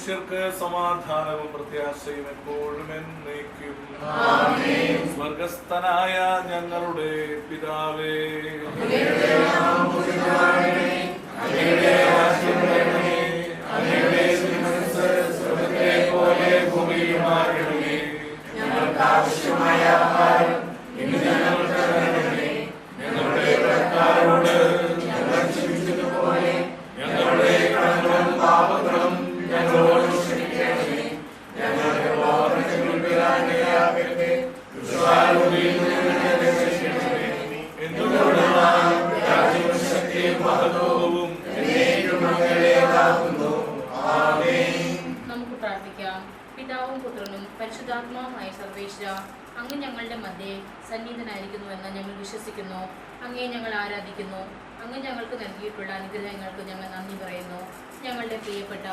മനുഷ്യർക്ക് സമാധാനവും പ്രത്യാശയും എപ്പോഴും എന്നേക്കും. സ്വർഗസ്ഥനായ ഞങ്ങളുടെ പിതാവേ, ഞങ്ങൾക്ക് ആവശ്യമായ ആഹാരം ഇന്ന് ഞങ്ങൾക്ക് തരണമേ. ഞങ്ങളുടെ കടക്കാരോട് ഞങ്ങൾ ക്ഷമിച്ചതുപോലെ ഞങ്ങളുടെ കടങ്ങളും പാപങ്ങളും ഞങ്ങളോട് ക്ഷമിക്കണമേ. ഞങ്ങളുടെ ഓർമ്മയാകട്ടെ, ദുഷ്ടാരൂപിയിൽ നിന്ന് ഞങ്ങളെ രക്ഷിക്കണമേ. എന്തുകൊണ്ടെന്നാൽ രാജ്യവും ശക്തിയും മഹത്വവും എന്നേക്കും അങ്ങയുടേതാകുന്നു. ആമേൻ. നമുക്ക് പ്രാർത്ഥിക്കാം. പിതാവും പുത്രനും പരിശുദ്ധാത്മാവുമായ സർവേശ്വര, അങ്ങ് ഞങ്ങളുടെ മധ്യേ സന്നിഹിതനായിരിക്കുന്നുവെന്ന് ഞങ്ങൾ വിശ്വസിക്കുന്നു. അങ്ങയെ ഞങ്ങൾ ആരാധിക്കുന്നു. അങ്ങ് ഞങ്ങൾക്ക് നൽകിയിട്ടുള്ള അനുഗ്രഹങ്ങൾക്ക് ഞങ്ങൾ നന്ദി പറയുന്നു. ഞങ്ങളുടെ പ്രിയപ്പെട്ട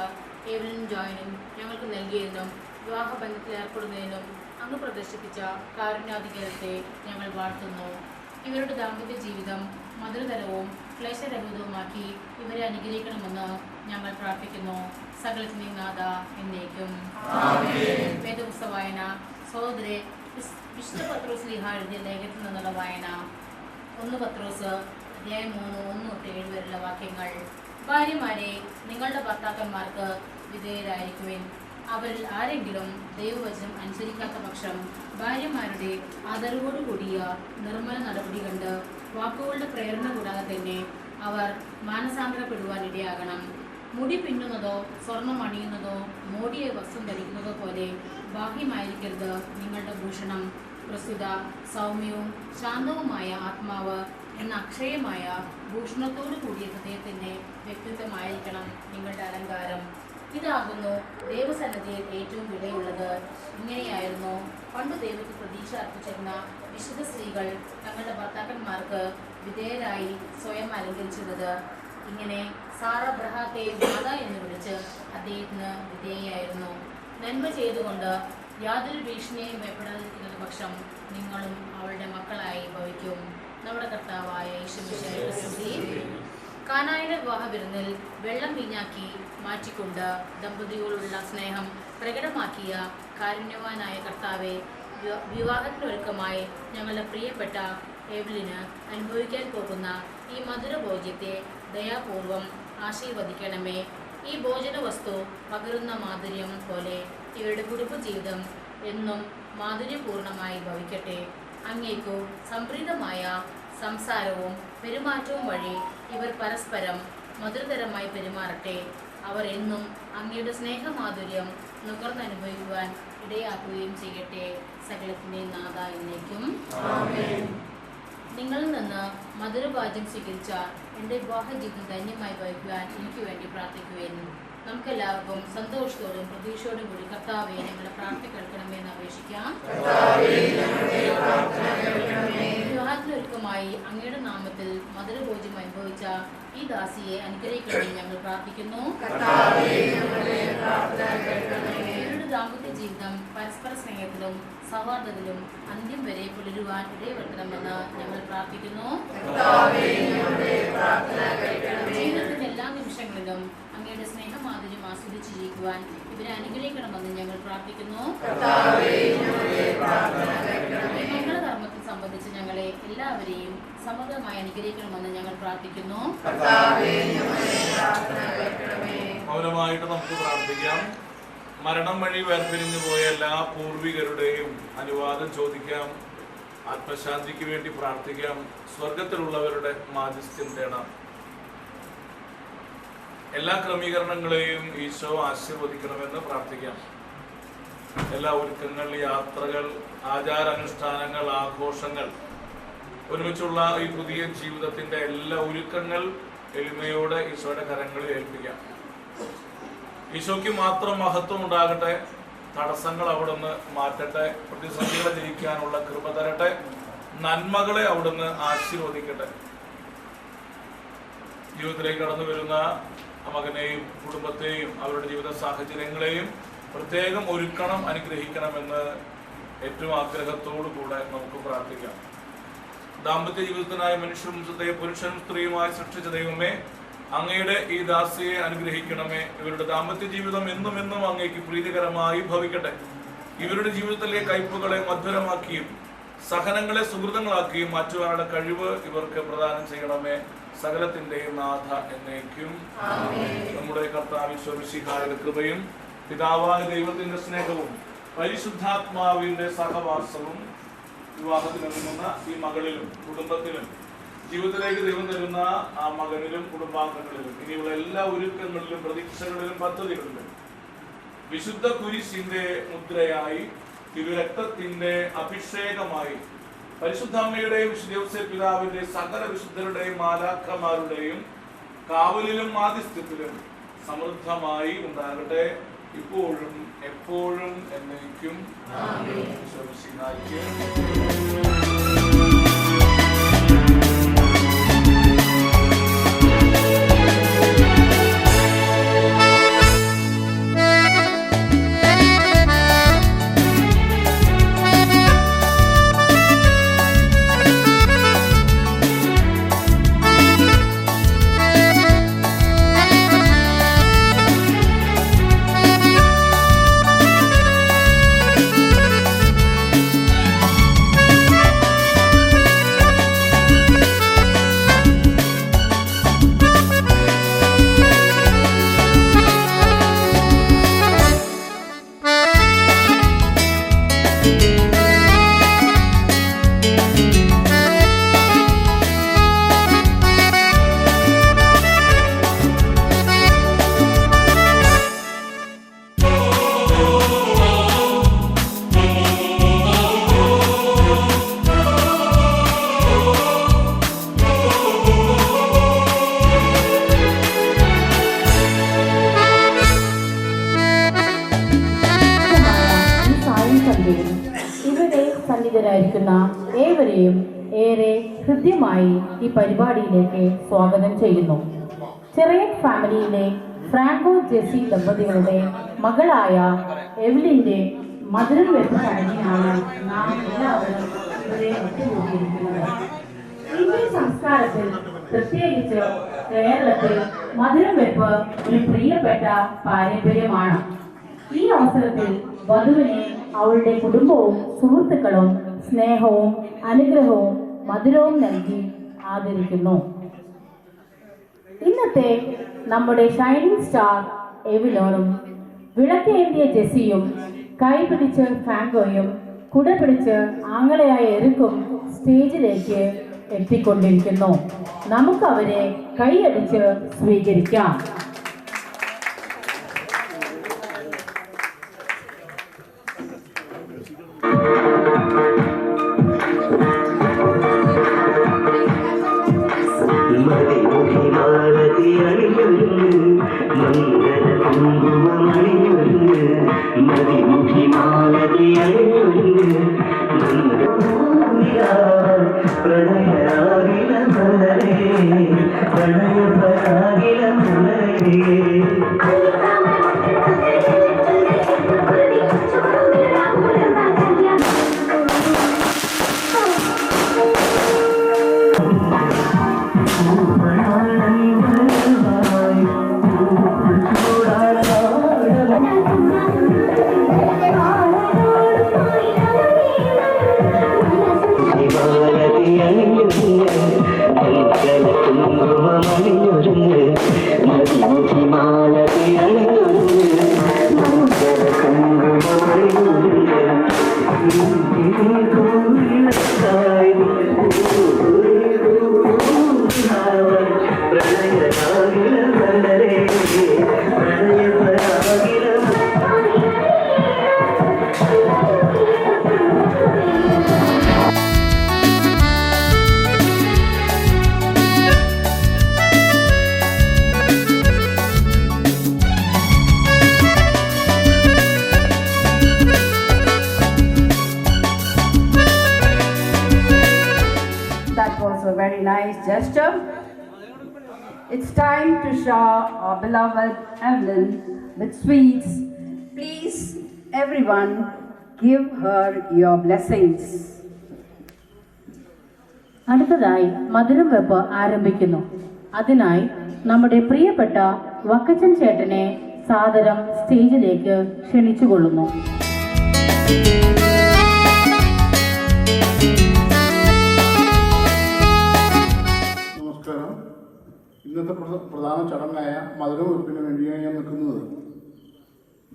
എവലിനും ജോയിനും ഞങ്ങൾക്ക് നൽകിയതിനും വിവാഹബന്ധത്തിൽ ഏർപ്പെടുന്നതിനും അങ്ങ് പ്രദർശിപ്പിച്ച കാരുണ്യാധികാരത്തെ ഞങ്ങൾ വാഴ്ത്തുന്നു. ഇവരുടെ ദാമ്പത്യ ജീവിതം മധുരതരവും ക്ലേശരഹിതവുമാക്കി ഇവരെ അനുഗ്രഹിക്കണമെന്ന് ഞങ്ങൾ പ്രാർത്ഥിക്കുന്നു. സകലത്തിനെയും നാഥ എന്നേക്കും. വേദപുസ്തക വായന. സഹോദരെ, വിശുദ്ധ പത്രോസ് ശ്ലീഹാ എഴുതിയ ലേഖനത്തിൽ നിന്നുള്ള വായന. 1 പത്രോസ് അധ്യായം 3, 1-7 വരെയുള്ള വാക്യങ്ങൾ. ഭാര്യമാരെ, നിങ്ങളുടെ ഭർത്താക്കന്മാർക്ക് വിധേയരായിരിക്കുവിൻ. അവരിൽ ആരെങ്കിലും ദൈവവചനം അനുസരിക്കാത്ത പക്ഷം ഭാര്യമാരുടെ ആദരവോടുകൂടിയ നിർമ്മല നടപടി കണ്ട് വാക്കുകളുടെ പ്രേരണ കൂടാതെ തന്നെ അവർ മാനസാന്തരപ്പെടുവാൻ ഇടയാകണം. മുടി പിന്നുന്നതോ സ്വർണം അണിയുന്നതോ മോടിയ വസ്ത്രം ധരിക്കുന്നതോ പോലെ ബാഹ്യമായിരിക്കരുത് നിങ്ങളുടെ ഭൂഷണം. പ്രസ്തുത സൗമ്യവും ശാന്തവുമായ ആത്മാവ് എന്ന അക്ഷയമായ ഭൂഷണത്തോടു കൂടിയ ഹൃദയത്തിൻ്റെ വ്യക്തിത്വമായിരിക്കണം നിങ്ങളുടെ അലങ്കാരം. ഇതാകുന്നു ദൈവസന്നിധിയിൽ ഏറ്റവും വിലയുള്ളത്. ഇങ്ങനെയായിരുന്നു പണ്ട് ദൈവത്തിൽ പ്രതീക്ഷ അർപ്പിച്ചിരുന്ന വിശുദ്ധ സ്ത്രീകൾ തങ്ങളുടെ ഭർത്താക്കന്മാർക്ക് വിധേയരായി സ്വയം അലങ്കരിച്ചിരുന്നത്. ഇങ്ങനെ സാറ അബ്രഹാത്തെ മാത എന്ന് വിളിച്ച് അദ്ദേഹത്തിന് വിധേയായിരുന്നു. നന്മ ചെയ്തുകൊണ്ട് യാതൊരു ഭീഷണിയെയും ഭയപ്പെടാതിരിക്കുന്ന പക്ഷം നിങ്ങളും അവളുടെ മക്കളായി ഭവിക്കും. നമ്മുടെ കർത്താവായ യേശുമിശിഹായുടെ സ്തുതി. കാനായിലെ വിവാഹ വിരുന്നിൽ വെള്ളം വീഞ്ഞാക്കി മാറ്റിക്കൊണ്ട് ദമ്പതികളോടുള്ള സ്നേഹം പ്രകടമാക്കിയ കാരുണ്യവാനായ കർത്താവെ, വിവാഹത്തിനൊരുക്കമായി ഞങ്ങളുടെ പ്രിയപ്പെട്ട എവലിന് അനുഭവിക്കാൻ പോകുന്ന ഈ മധുരഭോജ്യത്തെ ദയാപൂർവം ആശീർവദിക്കണമേ. ഈ ഭോജന വസ്തു പകരുന്ന മാധുര്യം പോലെ ഇവരുടെ കുടുംബജീവിതം എന്നും മാധുര്യപൂർണമായി ഭവിക്കട്ടെ. അങ്ങേക്കു സംപ്രീതമായ സംസാരവും പെരുമാറ്റവും വഴി ഇവർ പരസ്പരം മധുരതരമായി പെരുമാറട്ടെ. അവർ എന്നും അങ്ങയുടെ സ്നേഹമാധുര്യം നുകർന്നനുഭവിക്കുവാൻ ഇടയാക്കുകയും ചെയ്യട്ടെ. സകലത്തിൻ്റെ നാഥ എന്നേക്കും. നിങ്ങളിൽ നിന്ന് മധുരഭാജ്യം സ്വീകരിച്ച എൻ്റെ വിവാഹ ജീവിതം ധന്യമായി ഭവിക്കുവാൻ എനിക്ക് വേണ്ടി പ്രാർത്ഥിക്കുവേൻ. നമുക്കെല്ലാവർക്കും സന്തോഷത്തോടും പ്രതീക്ഷയോടും കൂടി കർത്താവേ ഞങ്ങളുടെ പ്രാർത്ഥന കേൾക്കണമെന്ന് അപേക്ഷിക്കാം. വിവാഹത്തിനൊരുക്കമായി അങ്ങയുടെ നാമത്തിൽ മധുരഭോജ്യം അനുഭവിച്ച ഈ ദാസിയെ അനുഗ്രഹിക്കണമെന്ന് ഞങ്ങൾ പ്രാർത്ഥിക്കുന്നു. ഇവരുടെ ദാമ്പത്യ ജീവിതം പരസ്പര സ്നേഹത്തിലും സൗഹാർദ്ദത്തിലും അന്ത്യം വരെ പുലരുവാൻ ഇടവരുത്തണമെന്ന് ഞങ്ങൾ പ്രാർത്ഥിക്കുന്നു. ജീവിതത്തിന്റെ എല്ലാ നിമിഷങ്ങളിലും അങ്ങയുടെ സ്നേഹമാധുര്യം ആസ്വദിച്ച് ജീവിക്കുവാൻ ഇവരെ അനുഗ്രഹിക്കണമെന്ന് ഞങ്ങൾ പ്രാർത്ഥിക്കുന്നു. മംഗളകർമ്മത്തിൽ സംബന്ധിച്ച് ഞങ്ങളെ എല്ലാവരെയും സമൃദ്ധമായി അനുഗ്രഹിക്കണമെന്ന് ഞങ്ങൾ പ്രാർത്ഥിക്കുന്നു. മൗനമായിട്ട് നമുക്ക് പ്രാർത്ഥിക്കാം. മരണം വഴി വേർപിരിഞ്ഞു പോയ എല്ലാ പൂർവികരുടെയും അനുവാദം ചോദിക്കാം. ആത്മശാന്തിക്ക് വേണ്ടി പ്രാർത്ഥിക്കാം. സ്വർഗത്തിലുള്ളവരുടെ മാധ്യസ്ഥ്യം തേടാം. എല്ലാ ക്രമീകരണങ്ങളെയും ഈശോ ആശീർവദിക്കണമെന്ന് പ്രാർത്ഥിക്കാം. എല്ലാ ഒരുക്കങ്ങൾ, യാത്രകൾ, ആചാരാനുഷ്ഠാനങ്ങൾ, ആഘോഷങ്ങൾ, ഒരുമിച്ചുള്ള ഈ പുതിയ ജീവിതത്തിന്റെ എല്ലാ ഒരുക്കങ്ങൾ എളിമയോടെ ഈശോയുടെ കരങ്ങളിൽ ഏൽപ്പിക്കാം. ഈശോയ്ക്ക് മാത്രം മഹത്വം ഉണ്ടാകട്ടെ. തടസ്സങ്ങൾ അവിടുന്ന് മാറ്റട്ടെ. പ്രതിസന്ധികളെ ജയിക്കാനുള്ള കൃപ തരട്ടെ. നന്മകളെ അവിടുന്ന് ആശീർവദിക്കട്ടെ. ജീവിതത്തിലേക്ക് കടന്നു വരുന്ന മകനെയും കുടുംബത്തെയും അവരുടെ ജീവിത സാഹചര്യങ്ങളെയും പ്രത്യേകം ഒരുക്കണം, അനുഗ്രഹിക്കണമെന്ന് ഏറ്റവും ആഗ്രഹത്തോടു കൂടെ നമുക്ക് പ്രാർത്ഥിക്കാം. ദാമ്പത്യ ജീവിതത്തിനായി മനുഷ്യരും പുരുഷനും സ്ത്രീയുമായി സൃഷ്ടിച്ച ദൈവമേ, അങ്ങയുടെ ഈ ദാസിയെ അനുഗ്രഹിക്കണമേ. ഇവരുടെ ദാമ്പത്യ ജീവിതം എന്നും എന്നും അങ്ങേക്ക് പ്രീതികരമായി ഭവിക്കട്ടെ. ഇവരുടെ ജീവിതത്തിലെ കയ്പുകളെ മധുരമാക്കിയും സഹനങ്ങളെ സുഹൃതങ്ങളാക്കിയും മാറ്റുവാനുള്ള കഴിവ് ഇവർക്ക് പ്രദാനം ചെയ്യണമേ. സകലത്തിന്റെയും നാഥ എന്നേക്കും. നമ്മുടെ കർത്താവ് ഈശോമിശിഹായുടെ കൃപയും പിതാവായ ദൈവത്തിന്റെ സ്നേഹവും പരിശുദ്ധാത്മാവിന്റെ സഹവാസവും വിവാഹത്തിനൊരുങ്ങുന്ന ഈ മകളിലും കുടുംബത്തിലും ജീവിതത്തിലേക്ക് ദൈവം തരുന്ന ആ മകനിലും കുടുംബാംഗങ്ങളിലും ഇനിയുള്ള എല്ലാ ഒരുക്കങ്ങളിലും പ്രതീക്ഷകളിലും പദ്ധതികളിലും വിശുദ്ധ കുരിശിന്റെ മുദ്രയായി തിരുരക്തത്തിന്റെ അഭിഷേകമായി പരിശുദ്ധ അമ്മയുടെയും വിശുദ്ധ യോസേപ്പ് പിതാവിന്റെ സകല വിശുദ്ധരുടെയും മാലാഖമാരുടെയും കാവലിലും ആതിഥ്യത്തിലും സമൃദ്ധമായി ഉണ്ടാകട്ടെ, ഇപ്പോഴും എപ്പോഴും എന്നേക്കും. ഇവിടെ സന്നിധരായിരിക്കുന്ന ഏവരെയും ഏറെ ഹൃദ്യമായി ഈ പരിപാടിയിലേക്ക് സ്വാഗതം ചെയ്യുന്നു. ചെറിയൻ ഫാമിലിയിലെ ഫ്രാങ്കോ ജെസി ദമ്പതികളുടെ മകളായ എവ്ലിന്റെ മധുരം വെപ്പ് ചടങ്ങിനാണ് നാം എല്ലാവരും ഇവിടെ ഒത്തുകൂടിയിരിക്കുന്നത്. ഇന്ത്യൻ സംസ്കാരത്തിൽ പ്രത്യേകിച്ച് കേരളത്തിൽ മധുരം വെപ്പ് ഒരു പ്രിയപ്പെട്ട പാരമ്പര്യമാണ്. ഈ അവസരത്തിൽ വധുവിനെ അവളുടെ കുടുംബവും സുഹൃത്തുക്കളും സ്നേഹവും അനുഗ്രഹവും മധുരവും നൽകി ആദരിക്കുന്നു. ഇന്നത്തെ നമ്മുടെ ഷൈനിങ് സ്റ്റാർ എവിലോണും വിളക്കേന്തിയ ജെസ്സിയും കൈപിടിച്ച് ഫ്രാങ്കോയും കുടപിടിച്ച് ആങ്ങളയായ എറിക്കും സ്റ്റേജിലേക്ക് എത്തിക്കൊണ്ടിരിക്കുന്നു. നമുക്ക് അവരെ കൈയടിച്ച് സ്വീകരിക്കാം. Very nice gesture. It's time to shower our beloved Evelyn with sweets. Please, everyone, give her your blessings. അടുത്തതായി മധുരം വെപ്പ് ആരംഭിക്കുന്നു. അതിനായി നമ്മുടെ പ്രിയപ്പെട്ട വക്കച്ചൻ ചേട്ടനെ സാദരം സ്റ്റേജിലേക്ക് ക്ഷണിച്ചുകൊള്ളുന്നു. നമസ്കാരം. ഇന്നത്തെ പ്രധാന ചടങ്ങായ മധുരവെപ്പിന് വേണ്ടിയാണ് ഞാൻ നിൽക്കുന്നത്.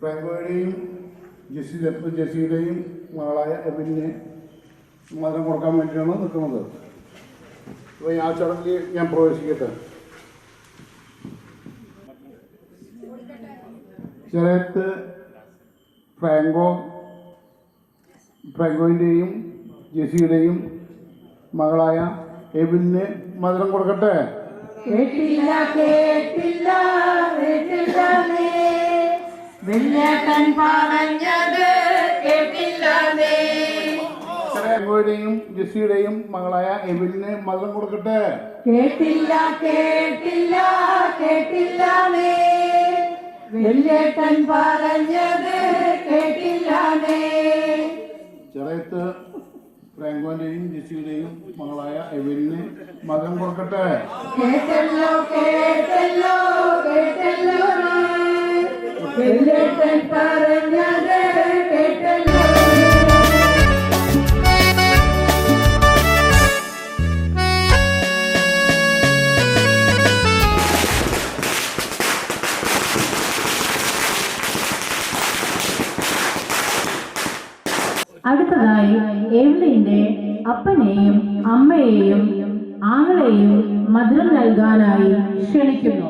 ഫ്രാങ്കോയുടെയും ജെസ്സിയുടെയും മകളായ എബിനെ മധുരം കൊടുക്കാൻ വേണ്ടിയാണ് നിൽക്കുന്നത്. അപ്പോൾ ആ ചടങ്ങിൽ ഞാൻ പ്രവേശിക്കട്ടെ. ചെറിയത്ത് ഫ്രാങ്കോയിൻ്റെയും ജെസ്സിയുടെയും മകളായ എബിന് മധുരം കൊടുക്കട്ടെ. കേട്ടില്ല കേട്ടില്ല കേട്ടില്ലേ, വെള്ളിയാട്ടൻ പറഞ്ഞത് കേട്ടില്ലേ. ഫ്രാങ്കോയുടെയും ജെസ്സിയുടെയും മകളായ എബിന് മധുരം കൊടുക്കട്ടെ. കേട്ടില്ല കേട്ടില്ല കേട്ടില്ലേ, വെള്ളിയാട്ടൻ പറഞ്ഞത് കേട്ടില്ലേ. ചെറിയത്ത് ഫ്രാങ്കോന്റെയും ജെസ്സിയുടെയും മകളായ എവലിന് മകൻ കൊടുക്കട്ടെ. കേട്ടല്ലോ കേട്ടല്ലോ കേട്ടല്ലോ, വെള്ളിയാട്ടൻ പറഞ്ഞത് കേട്ടല്ലോ. അടുത്തതായി എവ്ലിന്റെ അപ്പനെയും അമ്മയെയും ആങ്ങളെയും മധുരം നൽകാനായി ക്ഷണിക്കുന്നു.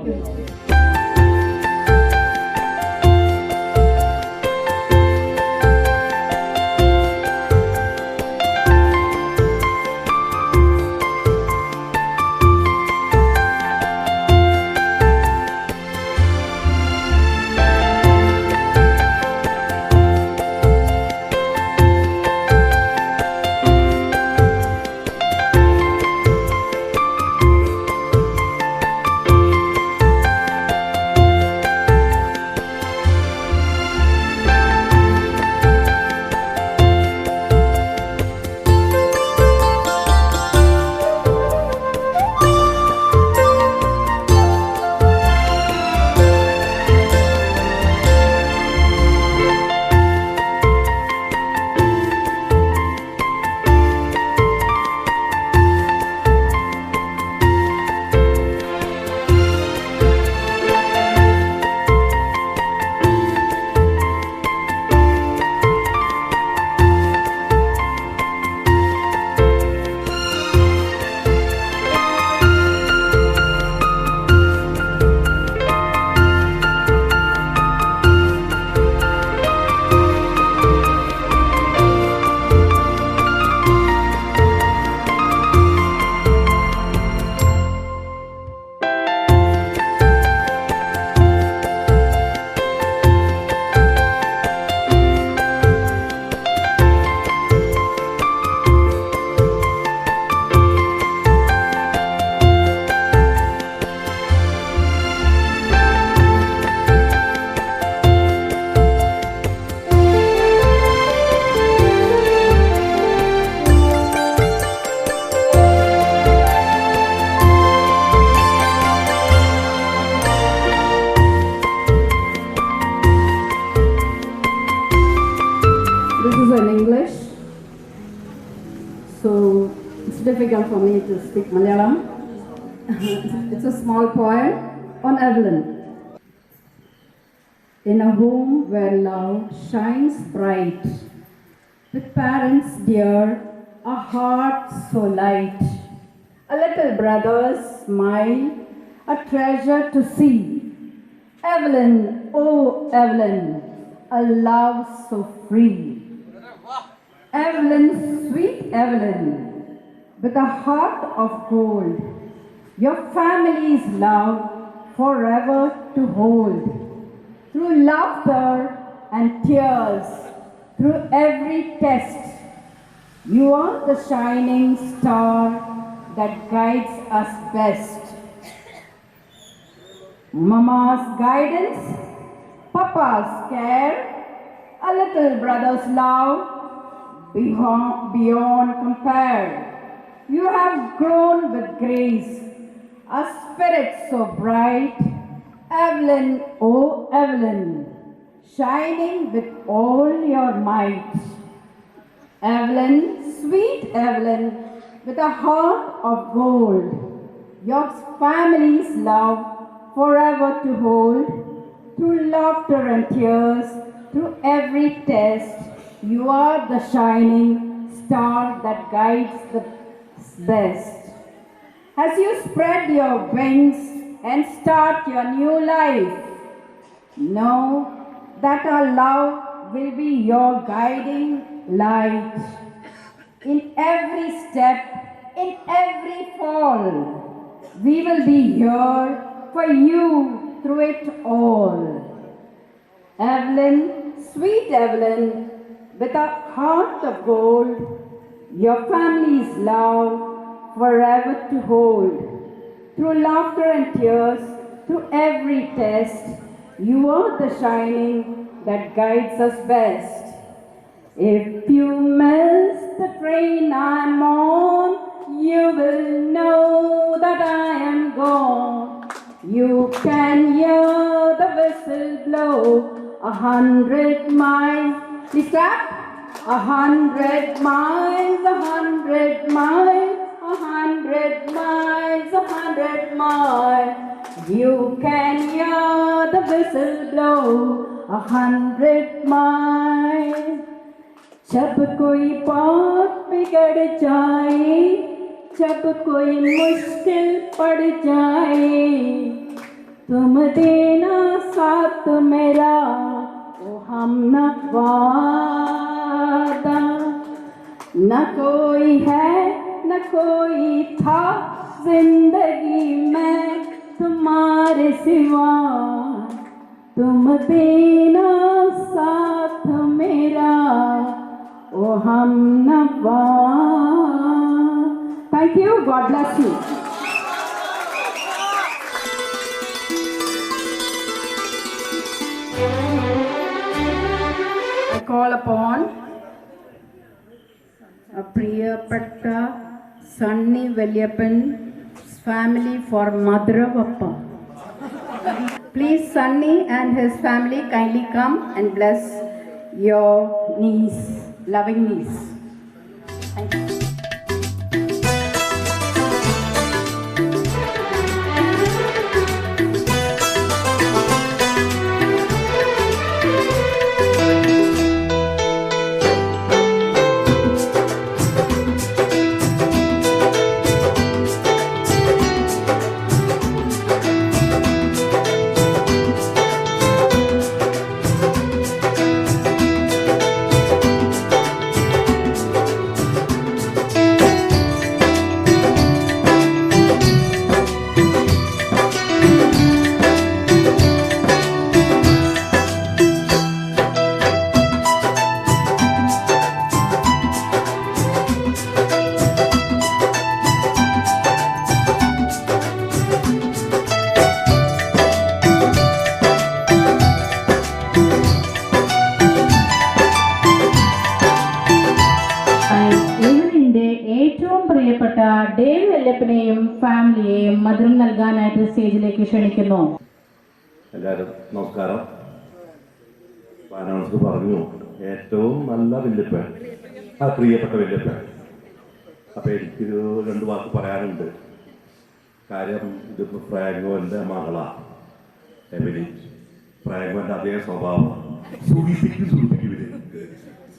So it's difficult for me to speak Malayalam. It's a small poem on Evelyn. In a home where love shines bright, with parents dear, a heart so light, a little brother's smile, a treasure to see. Evelyn, oh Evelyn, a love so free. Evelyn, sweet Evelyn, with a heart of gold, your family's love forever to hold. Through laughter and tears, through every test, you are the shining star that guides us best. Mama's guidance, Papa's care, a little brother's love, beyond compare. You have grown with grace, a spirit so bright, Evelyn, oh Evelyn, shining with all your might. Evelyn, sweet Evelyn, with a heart of gold, your family's love forever to hold, through laughter and tears, through every test, you are the shining star that guides the best. As you spread your wings and start your new life, know that our love will be your guiding light. In every step, in every fall, we will be here for you through it all. Evelyn, sweet Evelyn, with a heart of gold, your family's love forever to hold. Through laughter and tears, through every test, you are the shining that guides us best. If you miss the train I'm on, you will know that I am gone. You can hear the whistle blow 100 miles. Please clap. 100 miles, 100 miles, 100 miles, 100 miles. You can hear the whistle blow 100 miles. जब कोई बात बिगड़ जाए, जब कोई मुश्किल पड़ जाए, तुम देना साथ मेरा, ओ हम वादा। न कोई है न कोई था जिंदगी में तुम्हारे सिवा, तुम देना साथ मेरा, ओ हम नवा। Thank you. God bless you. I call upon a പ്രിയപ്പെട്ട Sunny വല്യപ്പൻ's family for Maduravappa. Please, Sunny and his family kindly come and bless your niece, loving niece. Thank you. Dave വല്യപ്പനെയും ഫാമിലിയെയും മധുരം നൽകാനായിട്ട് സ്റ്റേജിലേക്ക് ക്ഷണിക്കുന്നു. എല്ലാവരും നമസ്കാരം. അനൗൺസ് പറഞ്ഞു ഏറ്റവും നല്ല വല്യപ്പൻ, ആ പ്രിയപ്പെട്ട വല്യപ്പൻ. അപ്പം എനിക്കൊരു 2 വാക്ക് പറയാനുണ്ട്. കാര്യം ഇതിപ്പോൾ ഫ്രാങ്കോൻ്റെ മകളാണ് എമിലി. ഫ്രാങ്കോൻ്റെ അതേ സ്വഭാവം സൂചിപ്പിക്കും.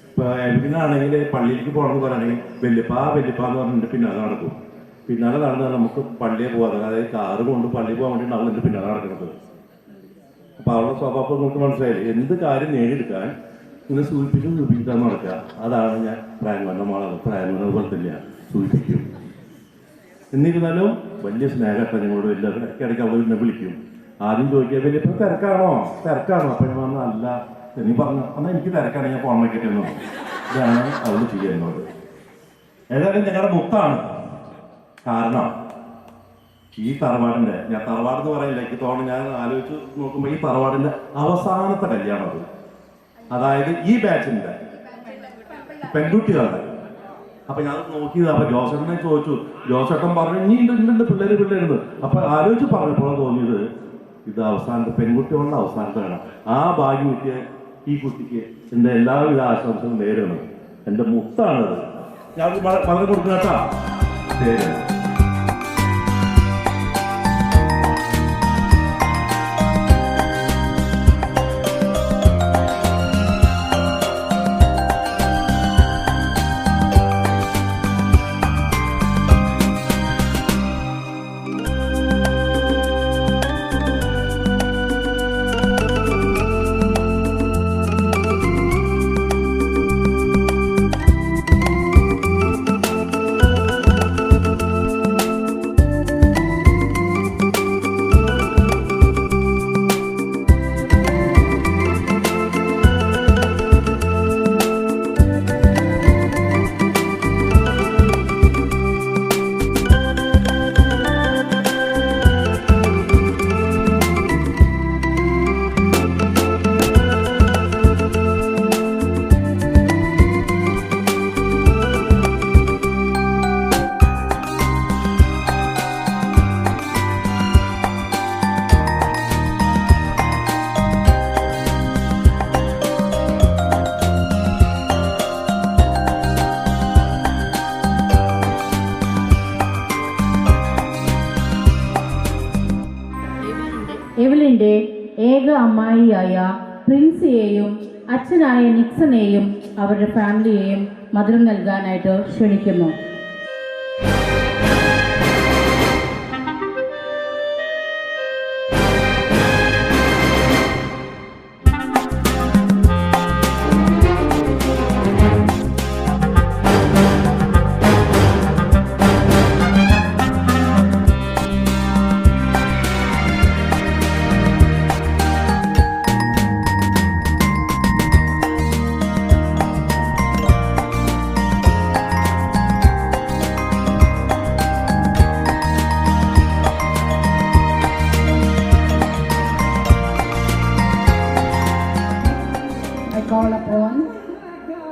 ഇപ്പോൾ എമിനാണെങ്കിൽ പള്ളിയിലേക്ക് പോകണമെന്ന് പറയുകയാണെങ്കിൽ വല്യപ്പ എന്ന് പറഞ്ഞിട്ട് പിന്നാലെ നടക്കും. പിന്നാലെ നടന്നാൽ നമുക്ക് പള്ളിയിൽ പോകാതെ, അതായത് കാറ് കൊണ്ട് പള്ളിയിൽ പോകാൻ വേണ്ടിയിട്ട് അവൾ എൻ്റെ പിന്നാലെ നടക്കുന്നത്. അപ്പോൾ അവളുടെ സ്വഭാവം നമുക്ക് മനസ്സിലായില്ലേ. എന്ത് കാര്യം നേടിയെടുക്കാൻ ഇങ്ങനെ സൂചിപ്പിക്കാൻ നടക്കുക. അതാണ് ഞാൻ പ്രായങ്ങളുടെ മകളാണ്. പ്രായങ്ങളുടെ പോലെ തന്നെയാണ്, സൂചിപ്പിക്കും. എന്നിരുന്നാലും വലിയ സ്നേഹമൊക്കെ ഞങ്ങളോട് വലിയ ഇടയ്ക്ക് അവൾ എന്നെ വിളിക്കും. ആദ്യം ചോദിക്കുക വലിയപ്പോൾ തിരക്കാണോ. അപ്പം ഞാൻ പറഞ്ഞ അല്ല, നീ പറഞ്ഞു എന്നാൽ എനിക്ക് തിരക്കാണ്, ഞാൻ പോകാൻ വയ്ക്കട്ടെന്നോ. ഇതാണ് അവൾ ചെയ്യുന്നത്. ഏതായാലും ഞങ്ങളുടെ മുത്താണ്. കാരണം ഈ തറവാടിൻ്റെ, ഞാൻ തറവാടെന്ന് പറയില്ല, എനിക്ക് തോന്നുന്നു ഞാൻ ആലോചിച്ച് നോക്കുമ്പോൾ ഈ തറവാടിൻ്റെ അവസാനത്തെ കല്യാണം അത്. അതായത് ഈ ബാച്ചിൻ്റെ പെൺകുട്ടികളുടെ അപ്പൊ ഞാൻ നോക്കിയത്, അപ്പൊ ജോസേട്ടനെ ചോദിച്ചു. ജോസേട്ടൻ പറഞ്ഞു ഇനി ഉണ്ട് പിള്ളേരുന്ന്. അപ്പൊ ആലോചിച്ച് പറഞ്ഞപ്പോഴാണ് തോന്നിയത് ഇത് അവസാനത്തെ പെൺകുട്ടികളുടെ അവസാനത്തെ വേണം. ആ ഭാഗ്യം കിട്ടിയ ഈ കുട്ടിക്ക് എൻ്റെ എല്ലാവിധ ആശംസകളും നേരുന്നു. എൻ്റെ മുത്താണത്. ഞാൻ പറഞ്ഞു കൊടുക്കും കേട്ടാ. ശരി. എവലിൻ്റെ ഏക അമ്മായിയായ പ്രിൻസിയെയും അച്ഛനായ നിക്സണെയും അവരുടെ ഫാമിലിയെയും മധുരം നൽകാനായിട്ട് ക്ഷണിക്കുന്നു.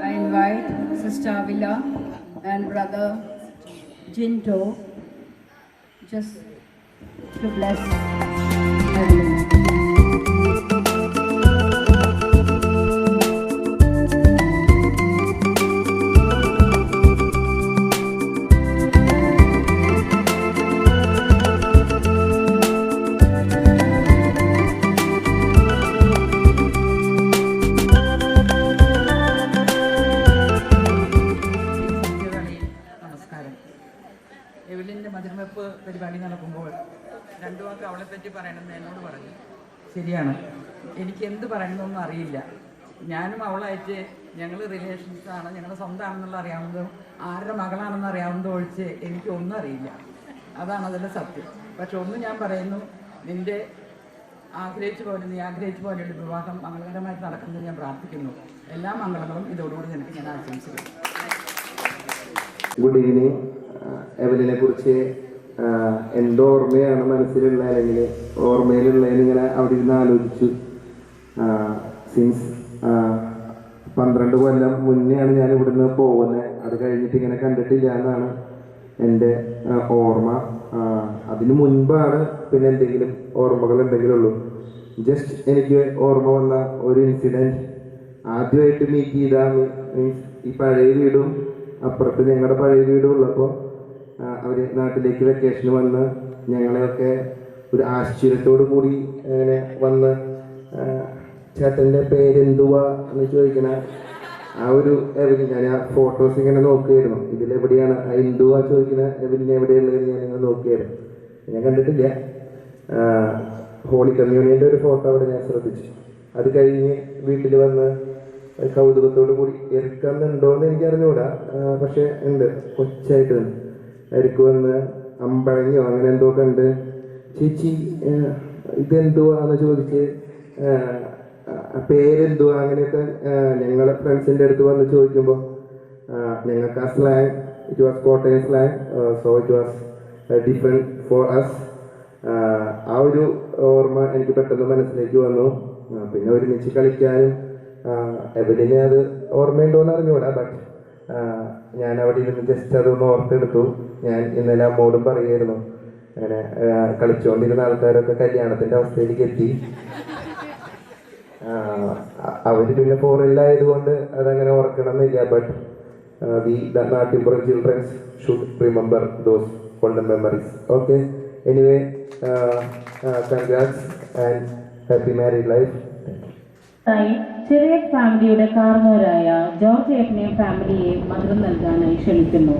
I invite Sister Villa and Brother Jinto just to bless Evelyn. എവലിൻ്റെ മധുരവെപ്പ് പരിപാടി നടക്കുമ്പോൾ രണ്ടു വാക്ക് അവളെപ്പറ്റി പറയണമെന്ന് എന്നോട് പറഞ്ഞു. ശരിയാണ്, എനിക്ക് എന്ത് പറയണമെന്നൊന്നും അറിയില്ല. ഞാനും അവളായിട്ട് ഞങ്ങൾ റിലേഷൻസാണ്, ഞങ്ങളുടെ സ്വന്തമാണെന്നുള്ള അറിയാവുന്നതും ആരുടെ മകളാണെന്ന് അറിയാവുന്നതും ഒഴിച്ച് എനിക്കൊന്നും അറിയില്ല. അതാണ് അതിൻ്റെ സത്യം. പക്ഷെ ഒന്ന് ഞാൻ പറയുന്നു, നിൻ്റെ നീ ആഗ്രഹിച്ച പോലെയുള്ള വിവാഹം മംഗളകരമായിട്ട് നടക്കുന്നത് ഞാൻ പ്രാർത്ഥിക്കുന്നു. എല്ലാ മംഗളങ്ങളും ഇതോടുകൂടി നിനക്ക് ഞാൻ ആശംസിക്കുന്നു. Good evening. എവലിനെ കുറിച്ച് എന്തോ ഓർമ്മയാണ് മനസ്സിലുള്ള, അല്ലെങ്കിൽ ഓർമ്മയിലുള്ളതിനിങ്ങനെ അവിടെ ഇരുന്ന് ആലോചിച്ചു. സിൻസ് 12 കൊല്ലം മുന്നെയാണ് ഞാൻ ഇവിടുന്ന് പോകുന്നത്. അത് കഴിഞ്ഞിട്ട് ഇങ്ങനെ കണ്ടിട്ടില്ല എന്നാണ് എൻ്റെ ഓർമ്മ. അതിന് മുൻപാണ് പിന്നെ എന്തെങ്കിലും ഓർമ്മകൾ ഉണ്ടെങ്കിലുള്ളൂ. ജസ്റ്റ് എനിക്ക് ഓർമ്മ വന്ന ഒരു ഇൻസിഡൻറ്റ്, ആദ്യമായിട്ട് മീറ്റ് ചെയ്ത മീൻസ് ഈ പഴയ വീടും അപ്പുറത്ത് ഞങ്ങളുടെ പഴയ വീടും ഉള്ളപ്പോൾ അവർ നാട്ടിലേക്ക് വെക്കേഷന് വന്ന് ഞങ്ങളെയൊക്കെ ഒരു ആശ്ചര്യത്തോടു കൂടി അങ്ങനെ വന്ന് ചേട്ടൻ്റെ പേരെന്തുവാ എന്ന് ചോദിക്കണ ആ ഒരു എവലിൻ, ഞാൻ ആ ഫോട്ടോസ് ഇങ്ങനെ നോക്കുകയായിരുന്നു. ഇതിലെവിടെയാണ് ആ എന്തുവാ ചോദിക്കുന്ന എവലിനെ എവിടെയുള്ളതെന്ന് ഞാനിങ്ങനെ നോക്കിയായിരുന്നു. ഞാൻ കണ്ടിട്ടില്ല. ഹോളി കമ്മ്യൂണിയൻ്റെ ഒരു ഫോട്ടോ അവിടെ ഞാൻ ശ്രദ്ധിച്ചു. അത് കഴിഞ്ഞ് വീട്ടിൽ വന്ന് കൗതുകത്തോടു കൂടി എറുക്കുന്നുണ്ടോയെന്ന് എനിക്കറിഞ്ഞൂടാ, പക്ഷെ ഉണ്ട്, കൊച്ചായിട്ട് എരുക്ക് വന്ന് അമ്പഴങ്ങിയോ അങ്ങനെ എന്തോ കണ്ട് ചേച്ചി ഇതെന്തുവാന്ന് ചോദിച്ച് പേരെന്തുവാ അങ്ങനെയൊക്കെ ഞങ്ങളെ ഫ്രണ്ട്സിൻ്റെ അടുത്ത് വന്ന് ചോദിക്കുമ്പോൾ ഞങ്ങൾക്ക് ആ slang, it was Kottayam slang, so it was different for us. ആ ഒരു ഓർമ്മ എനിക്ക് പെട്ടെന്ന് മനസ്സിലേക്ക് വന്നു. പിന്നെ ഒരുമിച്ച് കളിക്കാനും എവലിനെ അത് ഓർമ്മയുണ്ടോയെന്ന് അറിഞ്ഞൂടാ, ബട്ട് ഞാൻ അവിടെ ഇരുന്ന് ജസ്റ്റ് അതൊന്ന് ഓർത്തെടുത്തു. ഞാൻ ഇന്നലെ അമ്മോടും പറയായിരുന്നു, അങ്ങനെ കളിച്ചുകൊണ്ടിരുന്ന ആൾക്കാരൊക്കെ കല്യാണത്തിൻ്റെ അവസ്ഥയിലേക്ക് എത്തി. അവർ പിന്നെ ഫോറിനിലായതുകൊണ്ട് അതങ്ങനെ ഓർക്കണം എന്നില്ല. But we the Natyapura children should remember those golden memories. Okay, anyway, congrats and happy married life. ചെറിയ ഫാമിലിയുടെ കാരണവരായ ജോർജ് ഏട്ടനെയും ഫാമിലിയെയും മധുരം നൽകാനായി ക്ഷണിക്കുന്നു.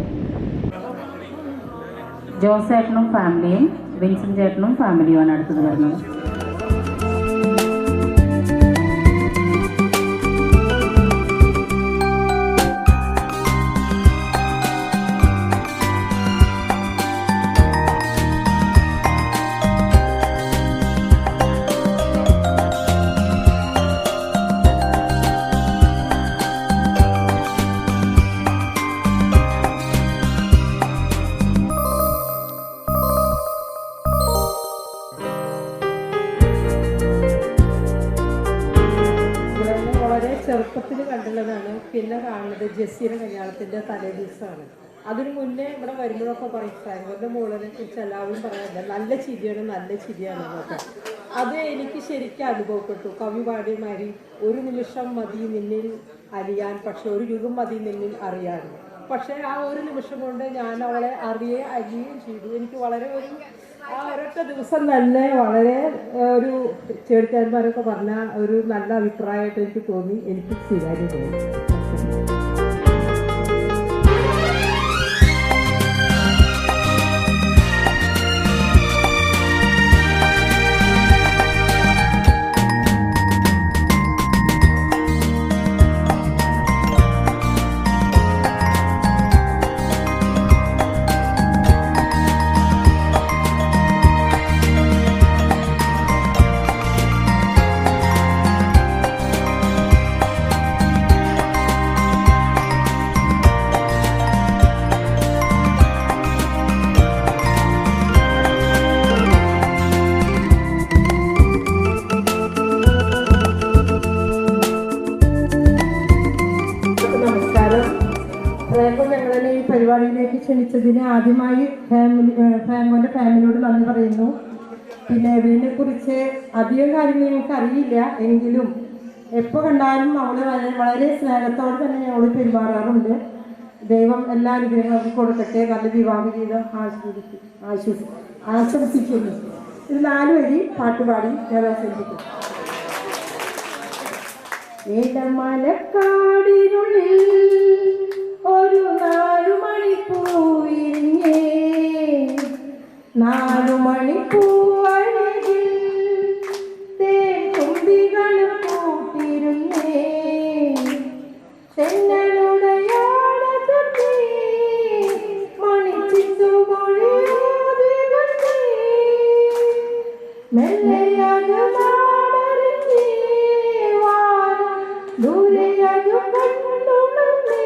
ജോസ് ഏട്ടനും ഫാമിലിയും വിൻസെന്റ് ചേട്ടനും ഫാമിലിയുമാണ് അടുത്തത് വരുന്നത്. ചെറുപ്പത്തിൽ കണ്ടുള്ളതാണ്. പിന്നെ കാണുന്നത് ജെസ്സിയുടെ കല്യാണത്തിൻ്റെ തലേ ദിവസമാണ്. അതിനു മുന്നേ ഇവിടെ വരുമ്പോഴൊക്കെ പറയും ഫ്രാങ്കോൻ്റെ മോളിനെ കുറിച്ച് എല്ലാവരും പറയാറില്ല, നല്ല ചിരിയാണ് നല്ല ചിരിയാണെന്നൊക്കെ. അത് എനിക്ക് ശരിക്കും അനുഭവപ്പെട്ടു. കവി പാടിയമാരി ഒരു നിമിഷം മതി നിന്നിൽ അറിയാൻ, പക്ഷെ ഒരു യുഗം മതി നിന്നിൽ അറിയാൻ. പക്ഷേ ആ ഒരു നിമിഷം കൊണ്ട് ഞാൻ അവളെ അറിയുകയും ചെയ്തു. എനിക്ക് വളരെ ആ ഒരൊറ്റ ദിവസം തന്നെ വളരെ ഒരു ചേർക്കാന്മാരൊക്കെ പറഞ്ഞ ഒരു നല്ല അഭിപ്രായമായിട്ട് എനിക്ക് തോന്നി. എനിക്ക് സ്വീകാര്യം തോന്നി. ഞങ്ങളെ ഈ പരിപാടിയിലേക്ക് ക്ഷണിച്ചതിന് ആദ്യമായി ഫാമോൻ്റെ ഫാമിലിയോട് നന്ദി പറയുന്നു. പിന്നെ എവലിനെ കുറിച്ച് അധികം കാര്യങ്ങൾ ഞങ്ങൾക്ക് അറിയില്ല, എങ്കിലും എപ്പോൾ കണ്ടാലും അവൾ വളരെ സ്നേഹത്തോടെ തന്നെ ഞങ്ങൾ പെരുമാറാറുണ്ട്. ദൈവം എല്ലാ അനുഗ്രഹങ്ങളും കൊടുക്കട്ടെ. നല്ല വിവാഹ ജീവിതം ആശംസിക്കുന്നു. ഇത് 4 വരി പാട്ടുപാടി ഞാൻ ആശംസിക്കും. ഇടമലക്കാടിനുള്ളിൽ ഒരു 4 മണിപ്പൂവിരിഞ്ഞേ, 4 മണിപ്പൂവഴകിൽ തേൻ തുമ്പികൾ കൂട്ടിരുന്നേ, തെന്നലുടയാളത്തെ മണിച്ചിത്തുമൊഴിയോതി വന്നേ, മെല്ലയത് മാടറിഞ്ഞേ വാനം ദൂരെയതു കണ്ടുണർന്നേ,